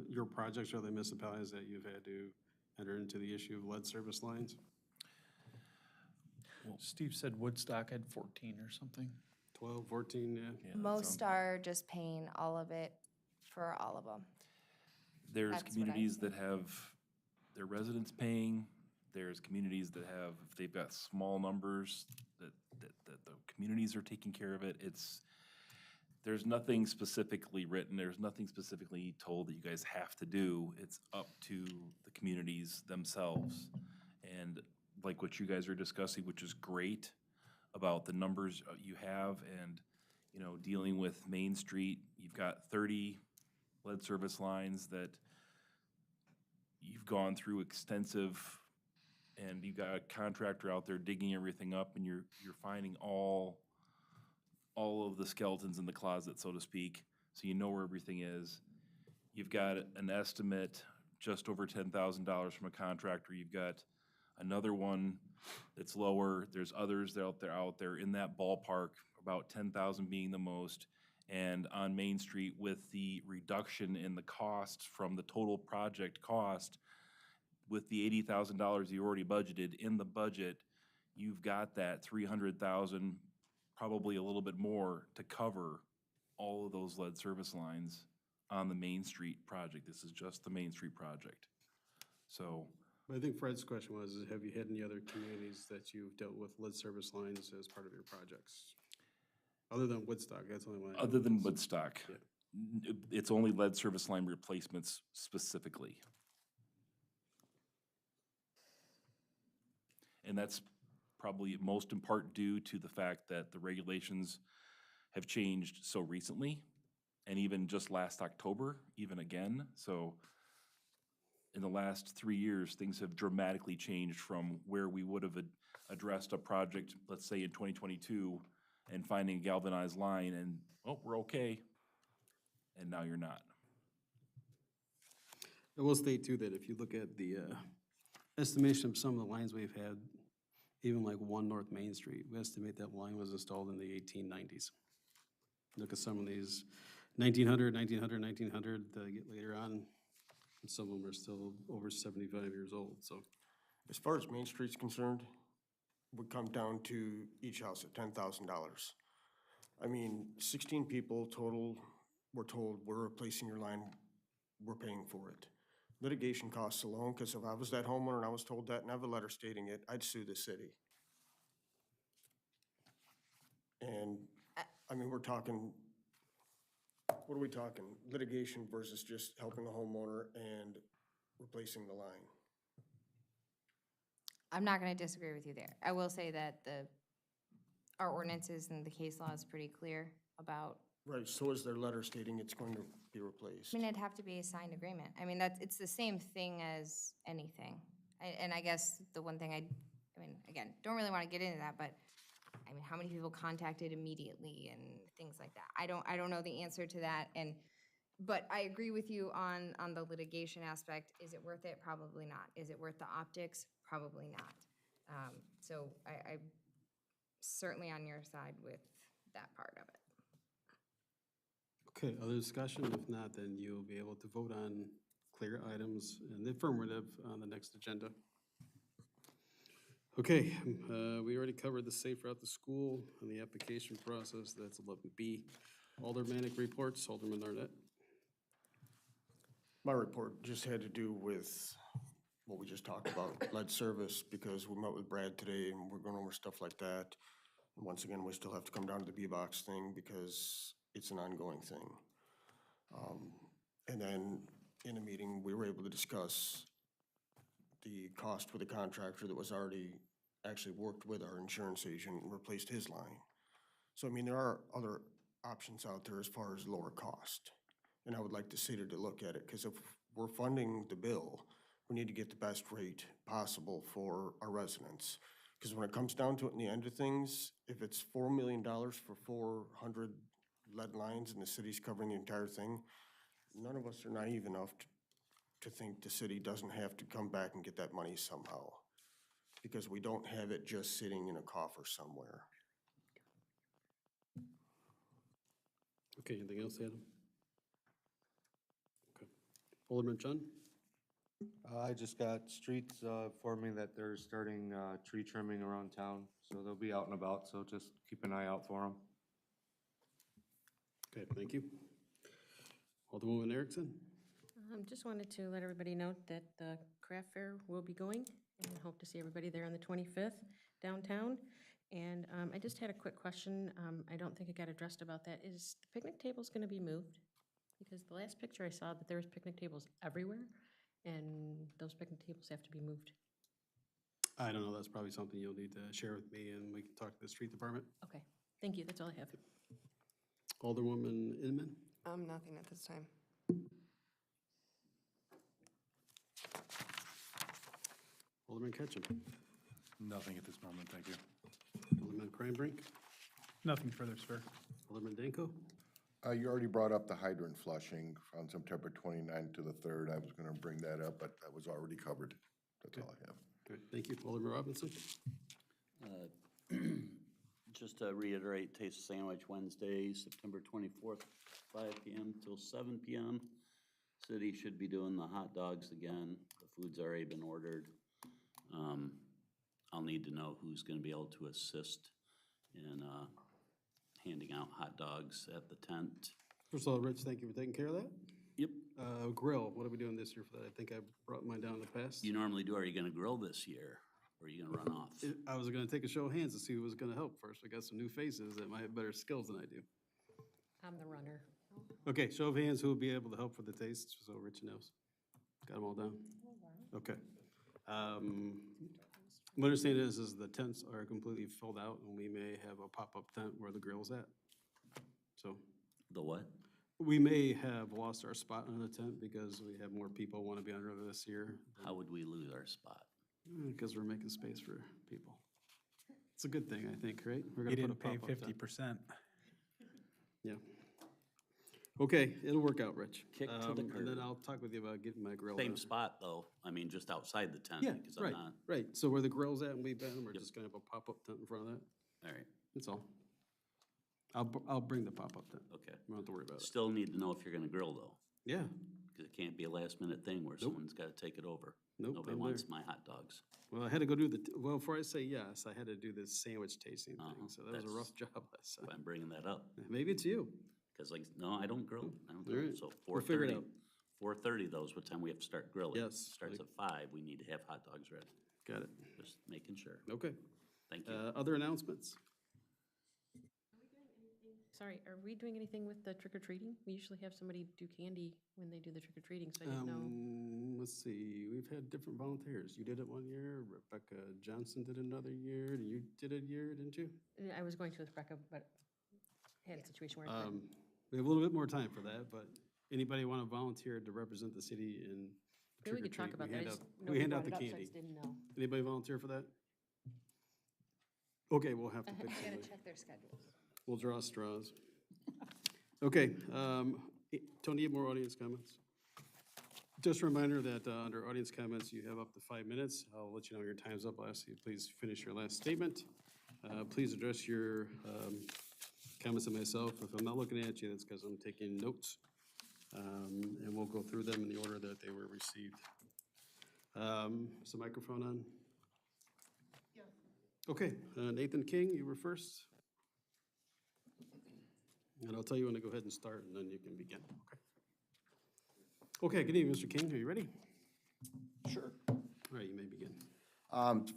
your projects or the municipalities that you've had to enter into the issue of lead service lines? Steve said Woodstock had 14 or something. 12, 14, yeah. Yeah, that Most sounds- are just paying all of it for all of them. There's That's what I communities think. that have their residents paying. There's communities that have, if they've got small numbers, that the communities are taking care of it. There's nothing specifically written, there's nothing specifically told that you guys have to do. It's up to the communities themselves. And like what you guys are discussing, which is great, about the numbers you have and, you know, dealing with Main Street, you've got 30 lead service lines that you've gone through extensive, and you've got a contractor out there digging everything up, and you're finding all of the skeletons in the closet, so to speak, so you know where everything is. You've got an estimate just over $10,000 from a contractor. You've got another one that's lower. There's others that out there in that ballpark, about 10,000 being the most. And on Main Street, with the reduction in the cost from the total project cost, with the $80,000 you already budgeted in the budget, you've got that 300,000, probably a little bit more, to cover all of those lead service lines on the Main Street project. This is just the Main Street project. So, But I think Fred's question was, is have you had any other communities that you've dealt with lead service lines as part of your projects? Other than Woodstock, that's the only one. I know other than of. Woodstock, Yeah. it's only lead service line replacements specifically. And that's probably most in part due to the fact that the regulations have changed so recently, and even just last October, even again. So in the last 3 years, things have dramatically changed from where we would have addressed a project, let's say in 2022, and finding a galvanized line and, oh, we're okay. And now you're not. I will state too that if you look at the estimation of some of the lines we've had, even like 1 North Main Street, we estimate that line was installed in the 1890s. Look at some of these 1900, 1900, 1900, get later on, and some of them are still over 75 years old, so. As far as Main Street's concerned, would come down to each house at $10,000. I mean, 16 people total were told, we're replacing your line, we're paying for it. Litigation costs alone, because if I was that homeowner and I was told that and I have a letter stating it, I'd sue the city. And, I mean, we're talking, what are we talking? Litigation versus just helping a homeowner and replacing the line. I'm not gonna disagree with you there. I will say that our ordinances and the case law is pretty clear about, Right, so is their letter stating it's going to be replaced. I mean, it'd have to be a signed agreement. I mean, it's the same thing as anything. And I guess the one thing I mean, again, don't really wanna get into that, but I mean, how many people contacted immediately and things like that? I don't know the answer to that, but I agree with you on the litigation aspect. Is it worth it? Probably not. Is it worth the optics? Probably not. So I'm certainly on your side with that part of it. Okay, other discussion? If not, then you'll be able to vote on clear items in the affirmative on the next agenda. Okay, we already covered the safe route to school and the application process. That's 11B. Aldermanic reports, Alderman Arnett. My report just had to do with what we just talked about, lead service, because we met with Brad today and we're going over stuff like that. And once again, we still have to come down to the B-box thing because it's an ongoing thing. And then in a meeting, we were able to discuss the cost with the contractor that was already actually worked with our insurance agent and replaced his line. So, I mean, there are other options out there as far as lower cost. And I would like the city to look at it, because if we're funding the bill, we need to get the best rate possible for our residents. Because when it comes down to it in the end of things, if it's $4 million for 400 lead lines and the city's covering the entire thing, none of us are naive enough to think the city doesn't have to come back and get that money somehow. Because we don't have it just sitting in a coffer somewhere. Okay, anything else, Adam? Okay. Alderman Chun? I just got streets informing that they're starting tree trimming around town, so they'll be out and about, so just keep an eye out for them. Okay, thank you. Alderwoman Erickson? Just wanted to let everybody know that the craft fair will be going, and hope to see everybody there on the 25th downtown. And I just had a quick question. I don't think it got addressed about that. Is the picnic tables going to be moved? Because the last picture I saw that there was picnic tables everywhere, and those picnic tables have to be moved. I don't know, that's probably something you'll need to share with me and we can talk to the street department. Okay, thank you. That's all I have. Alderwoman Inman? Nothing at this time. Alderman Ketchum? Nothing at this moment, thank you. Alderman Cranbrink? Nothing further, sir. Alderman Danko? You already brought up the hydrant flushing on September 29th to the 3rd. I was going to bring that up, but that was already covered. That's all I have. Good, thank you. Alderman Robinson? Just to reiterate, Taste of Sandwich Wednesday, September 24th, 5 p.m. till 7 p.m. City should be doing the hot dogs again. The food's already been ordered. I'll need to know who's going to be able to assist in handing out hot dogs at the tent. First of all, Rich, thank you for taking care of that. Yep. Grill, what are we doing this year for that? I think I brought mine down in the past. You normally do. Are you going to grill this year? Or are you going to run off? I was going to take a show of hands to see who was going to help first. We got some new faces that might have better skills than I do. I'm the runner. Okay, show of hands, who will be able to help for the taste, so Rich knows. Got them all down? Okay. My understanding is the tents are completely filled out, and we may have a pop-up tent where the grill's at. So The what? we may have lost our spot in the tent because we have more people want to be under this year. How would we lose our spot? Because we're making space for people. It's a good thing, I think, right? We're You gonna put a didn't pay pop-up tent. 50%. Yeah. Okay, it'll work out, Rich. Kick to the And then curb. I'll talk with you about getting my grill. Same down. spot, though. I mean, just outside the tent. Yeah, because I'm right, not. right. So where the grill's at and we've been, we're Yep. just gonna have a pop-up tent in front of that. All right. That's all. I'll bring the pop-up then. Okay. You don't have to worry about it. Still need to know if you're gonna grill though, Yeah, because it can't be a last minute thing where someone's gotta take it over. Nope, Nobody I'm wants there. my hot dogs. well, I had to go do well, before I say yes, I had to do this sandwich tasting Uh-huh, thing, so that was a rough job last If time. I'm bringing that up, Maybe it's you. because like, no, I don't grill. I don't All grill. right, So we'll figure it 4:30, out. 4:30 though is what time we have to start grilling. Yes, Starts like- at 5, we need to have hot dogs ready. Got it. Just making sure. Okay. Thank you. Other announcements? Sorry, are we doing anything with the trick or treating? We usually have somebody do candy when they do the trick or treating, so I didn't know. Let's see, we've had different volunteers. You did it one year, Rebecca Johnson did another year, and you did a year, didn't you? I was going to with Rebecca, but had a situation where I couldn't. We have a little bit more time for that, but anybody want to volunteer to represent the city in Maybe trick we or could talk treat? about that. I just, We nobody hand out brought the it up, so I candy. just didn't know. Anybody volunteer for that? Okay, we'll have to pick I gotta somebody. check their schedules. We'll draw straws. Okay, Tony, you have more audience comments? Just a reminder that under audience comments, you have up to 5 minutes. I'll let you know your time's up. I'll ask you to please finish your last statement. Please address your comments to myself. If I'm not looking at you, that's because I'm taking notes. And we'll go through them in the order that they were received. Is the microphone on? Yeah. Okay, Nathan King, you were first. And I'll tell you when to go ahead and start, and then you can begin. Okay. Okay, good evening, Mr. King. Are you ready? Sure. All right, you may begin.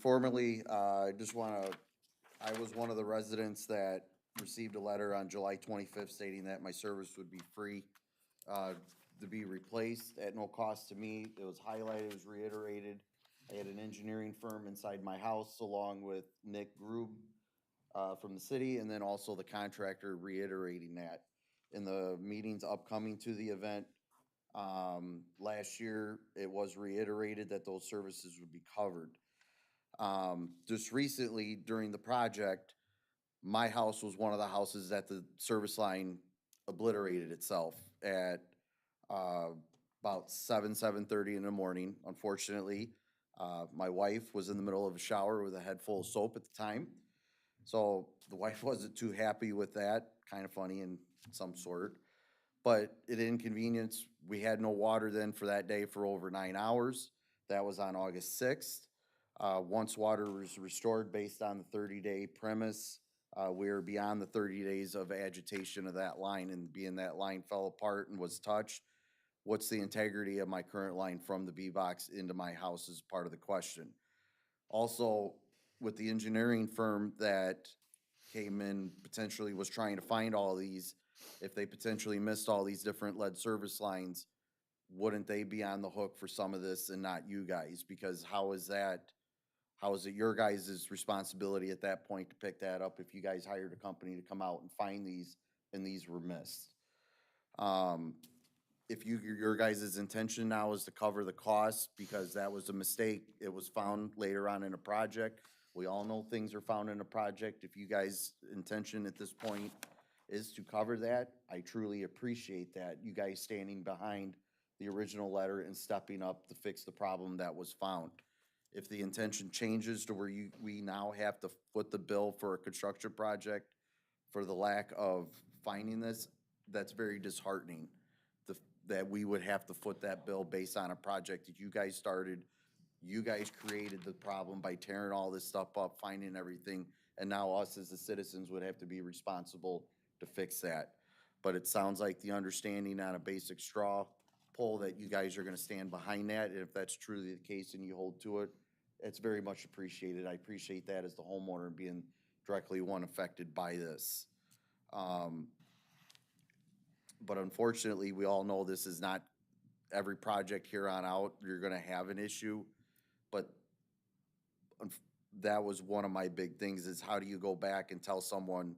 Formally, I was one of the residents that received a letter on July 25th stating that my service would be free to be replaced at no cost to me. It was highlighted, it was reiterated. I had an engineering firm inside my house along with Nick Grube from the city, and then also the contractor reiterating that. In the meetings upcoming to the event, last year, it was reiterated that those services would be covered. Just recently, during the project, my house was one of the houses that the service line obliterated itself at about 7:30 in the morning. Unfortunately, my wife was in the middle of a shower with a head full of soap at the time. So the wife wasn't too happy with that, kind of funny in some sort. But it inconvenienced, we had no water then for that day for over 9 hours. That was on August 6th. Once water was restored based on the 30-day premise, we were beyond the 30 days of agitation of that line, and being that line fell apart and was touched, what's the integrity of my current line from the B-box into my house is part of the question. Also, with the engineering firm that came in, potentially was trying to find all these, if they potentially missed all these different lead service lines, wouldn't they be on the hook for some of this and not you guys? Because how is it your guys' responsibility at that point to pick that up if you guys hired a company to come out and find these and these were missed? If your guys' intention now is to cover the cost because that was a mistake, it was found later on in a project. We all know things are found in a project. If you guys' intention at this point is to cover that, I truly appreciate that. You guys standing behind the original letter and stepping up to fix the problem that was found. If the intention changes to where we now have to foot the bill for a construction project for the lack of finding this, that's very disheartening. That we would have to foot that bill based on a project that you guys started. You guys created the problem by tearing all this stuff up, finding everything, and now us as the citizens would have to be responsible to fix that. But it sounds like the understanding on a basic straw poll that you guys are gonna stand behind that, and if that's truly the case and you hold to it, it's very much appreciated. I appreciate that as the homeowner being directly one affected by this. But unfortunately, we all know this is not every project here on out, you're gonna have an issue. But that was one of my big things is how do you go back and tell someone,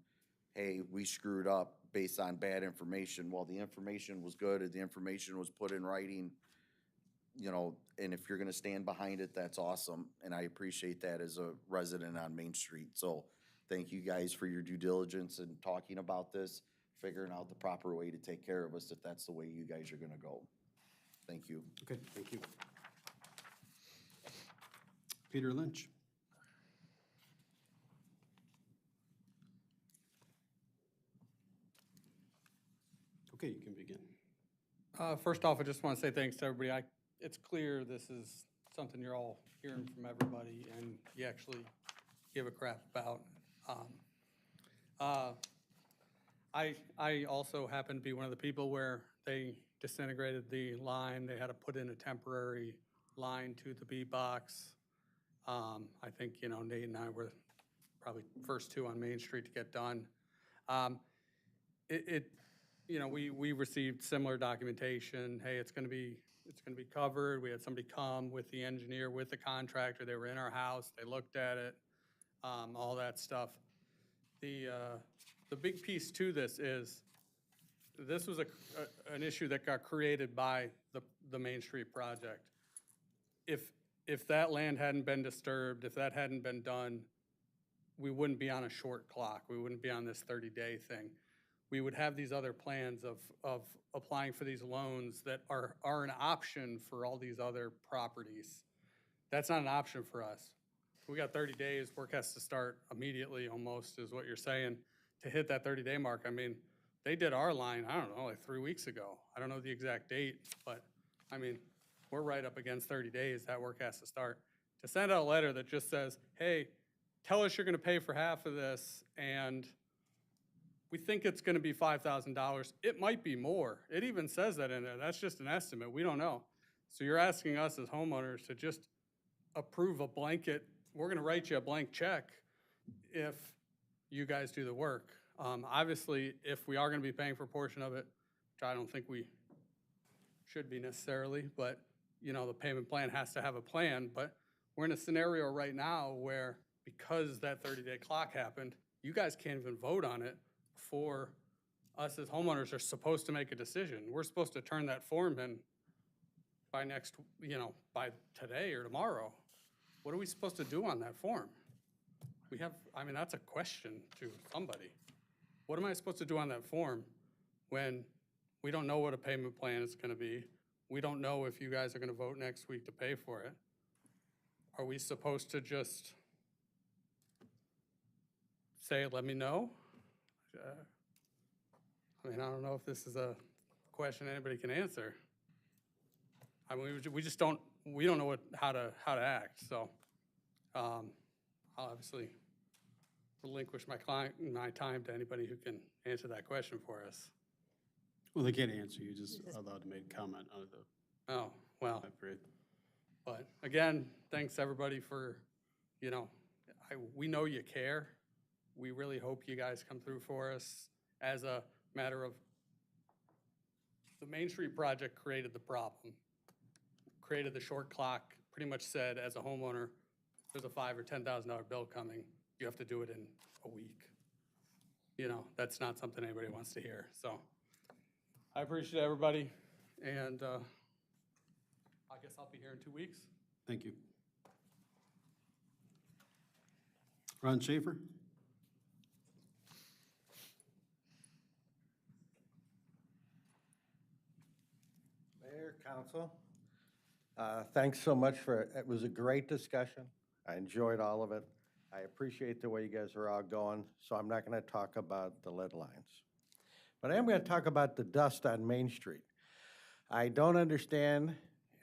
hey, we screwed up based on bad information? Well, the information was good, and the information was put in writing, you know, and if you're gonna stand behind it, that's awesome. And I appreciate that as a resident on Main Street. So thank you guys for your due diligence and talking about this, figuring out the proper way to take care of us if that's the way you guys are gonna go. Thank you. Okay, thank you. Peter Lynch. Okay, you can begin. First off, I just want to say thanks to everybody. It's clear this is something you're all hearing from everybody and you actually give a crap about. I also happen to be one of the people where they disintegrated the line. They had to put in a temporary line to the B box. I think, Nate and I were probably first two on Main Street to get done. We received similar documentation. Hey, it's gonna be covered. We had somebody come with the engineer, with the contractor. They were in our house. They looked at it, all that stuff. The big piece to this is, this was an issue that got created by the Main Street project. If that land hadn't been disturbed, if that hadn't been done, we wouldn't be on a short clock. We wouldn't be on this 30-day thing. We would have these other plans of applying for these loans that are an option for all these other properties. That's not an option for us. We got 30 days, work has to start immediately almost, is what you're saying, to hit that 30-day mark. I mean, they did our line, I don't know, like 3 weeks ago. I don't know the exact date, but I mean, we're right up against 30 days, that work has to start. To send out a letter that just says, hey, tell us you're gonna pay for half of this, and we think it's gonna be $5,000. It might be more. It even says that in there. That's just an estimate. We don't know. So you're asking us as homeowners to just approve a blanket, we're gonna write you a blank check if you guys do the work. Obviously, if we are gonna be paying for a portion of it, which I don't think we should be necessarily, but the payment plan has to have a plan. But we're in a scenario right now where, because that 30-day clock happened, you guys can't even vote on it before us as homeowners are supposed to make a decision. We're supposed to turn that form in by by today or tomorrow. What are we supposed to do on that form? That's a question to somebody. What am I supposed to do on that form when we don't know what a payment plan is gonna be? We don't know if you guys are gonna vote next week to pay for it. Are we supposed to just say, let me know? I don't know if this is a question anybody can answer. We don't know how to act, so I'll obviously relinquish my time to anybody who can answer that question for us. Well, they can't answer, you just allowed to make a comment on the. Oh, well. Upgrade. But again, thanks everybody for, we know you care. We really hope you guys come through for us. As a matter of, the Main Street project created the problem, created the short clock, pretty much said, as a homeowner, there's a $5,000 or $10,000 bill coming, you have to do it in a week. That's not something anybody wants to hear. So I appreciate everybody, and I guess I'll be here in 2 weeks. Thank you. Ron Schaefer? Mayor, council, thanks so much it was a great discussion. I enjoyed all of it. I appreciate the way you guys are all going, so I'm not gonna talk about the lead lines. But I am gonna talk about the dust on Main Street. I don't understand,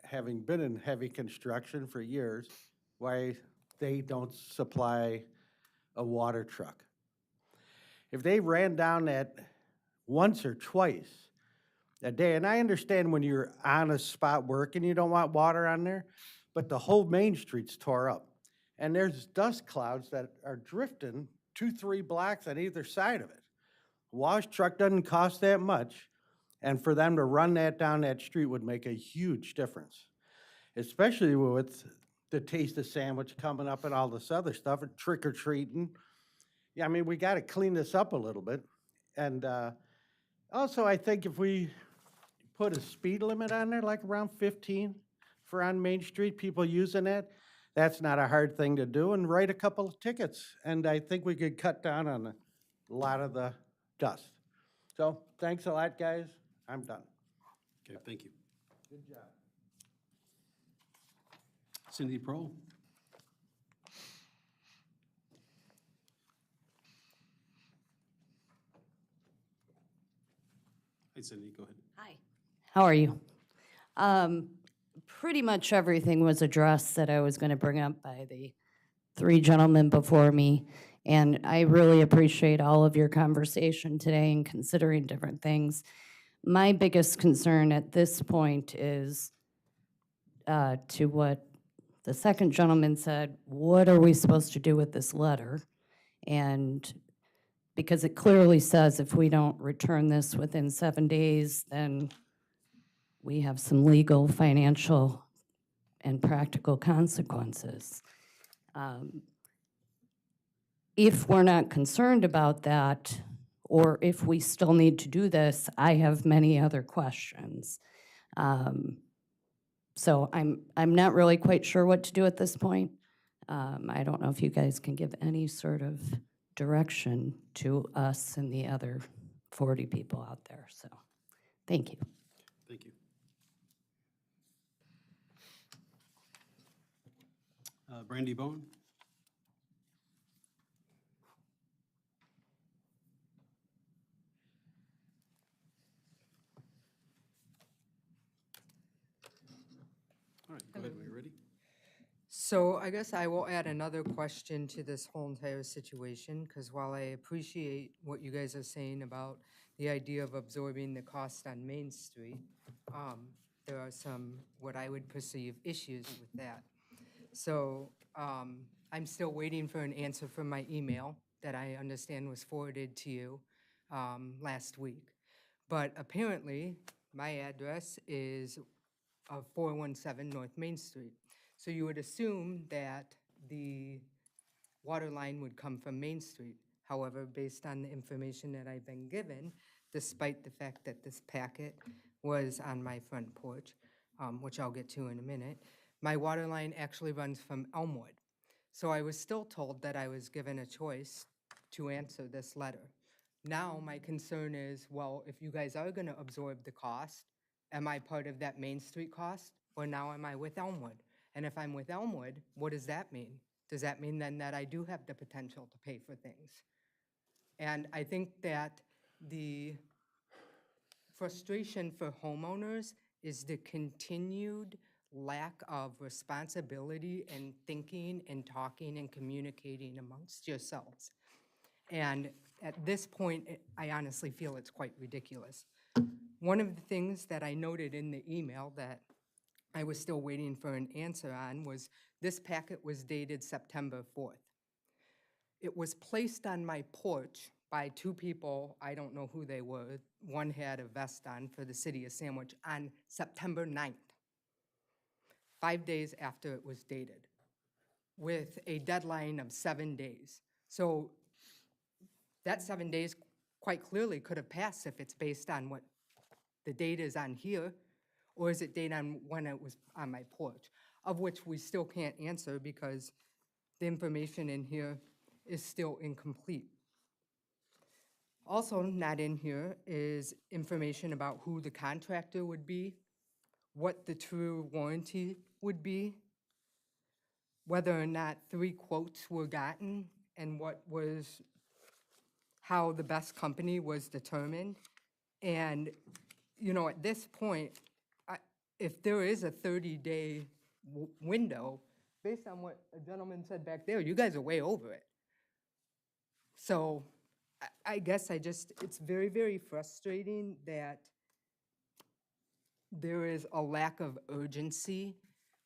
having been in heavy construction for years, why they don't supply a water truck. If they ran down that once or twice a day, and I understand when you're on a spot working, you don't want water on there, but the whole Main Street's tore up. And there's dust clouds that are drifting 2-3 blocks on either side of it. Wash truck doesn't cost that much, and for them to run that down that street would make a huge difference, especially with the Taste of Sandwich coming up and all this other stuff, and trick-or-treating. Yeah, we got to clean this up a little bit. And also, I think if we put a speed limit on there, like around 15 for on Main Street, people using it, that's not a hard thing to do, and write a couple of tickets. And I think we could cut down on a lot of the dust. So thanks a lot, guys. I'm done. Okay, thank you. Good job. Cindy Prohl? Hi, Cindy, go ahead. Hi. How are you? Pretty much everything was addressed that I was going to bring up by the three gentlemen before me. And I really appreciate all of your conversation today and considering different things. My biggest concern at this point is to what the second gentleman said, what are we supposed to do with this letter? And because it clearly says if we don't return this within 7 days, then we have some legal, financial, and practical consequences. If we're not concerned about that, or if we still need to do this, I have many other questions. So I'm not really quite sure what to do at this point. I don't know if you guys can give any sort of direction to us and the other 40 people out there. So, thank you. Thank you. Brandy Bone? All right, go ahead when you're ready. So I guess I will add another question to this whole entire situation, because while I appreciate what you guys are saying about the idea of absorbing the cost on Main Street, there are some, what I would perceive, issues with that. So I'm still waiting for an answer from my email that I understand was forwarded to you last week. But apparently, my address is 417 North Main Street. So you would assume that the water line would come from Main Street. However, based on the information that I've been given, despite the fact that this packet was on my front porch, which I'll get to in a minute, my water line actually runs from Elmwood. So I was still told that I was given a choice to answer this letter. Now my concern is, well, if you guys are gonna absorb the cost, am I part of that Main Street cost, or now am I with Elmwood? And if I'm with Elmwood, what does that mean? Does that mean then that I do have the potential to pay for things? And I think that the frustration for homeowners is the continued lack of responsibility and thinking and talking and communicating amongst yourselves. And at this point, I honestly feel it's quite ridiculous. One of the things that I noted in the email that I was still waiting for an answer on was this packet was dated September 4th. It was placed on my porch by two people, I don't know who they were. One had a vest on for the city of Sandwich on September 9th, 5 days after it was dated, with a deadline of 7 days. So that 7 days quite clearly could have passed if it's based on what the date is on here, or is it dated on when it was on my porch, of which we still can't answer because the information in here is still incomplete. Also not in here is information about who the contractor would be, what the true warranty would be, whether or not 3 quotes were gotten, and how the best company was determined. And, you know, at this point, if there is a 30-day window, based on what a gentleman said back there, you guys are way over it. So I guess it's very, very frustrating that there is a lack of urgency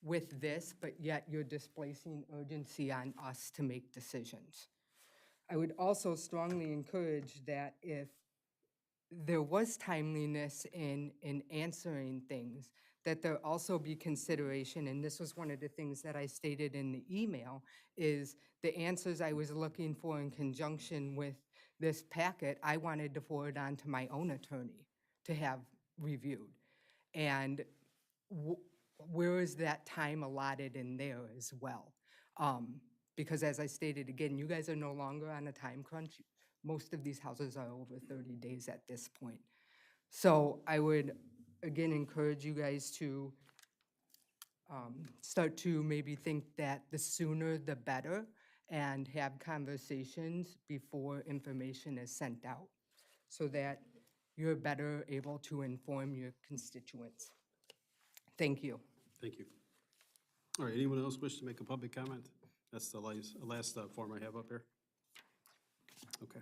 with this, but yet you're displacing urgency on us to make decisions. I would also strongly encourage that if there was timeliness in answering things, that there also be consideration, and this was one of the things that I stated in the email, is the answers I was looking for in conjunction with this packet, I wanted to forward on to my own attorney to have reviewed. And where is that time allotted in there as well? Because as I stated again, you guys are no longer on a time crunch. Most of these houses are over 30 days at this point. So I would, again, encourage you guys to start to maybe think that the sooner the better, and have conversations before information is sent out, so that you're better able to inform your constituents. Thank you. Thank you. All right, anyone else wish to make a public comment? That's the last form I have up here. Okay.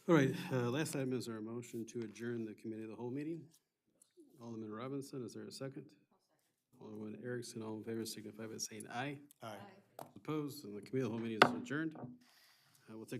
All right, last item is our motion to adjourn the committee of the whole meeting. Alderman Robinson, is there a second? Alderman Erickson, all in favor signify by saying aye. Aye. Opposed, and the committee of the whole meeting is adjourned. We'll take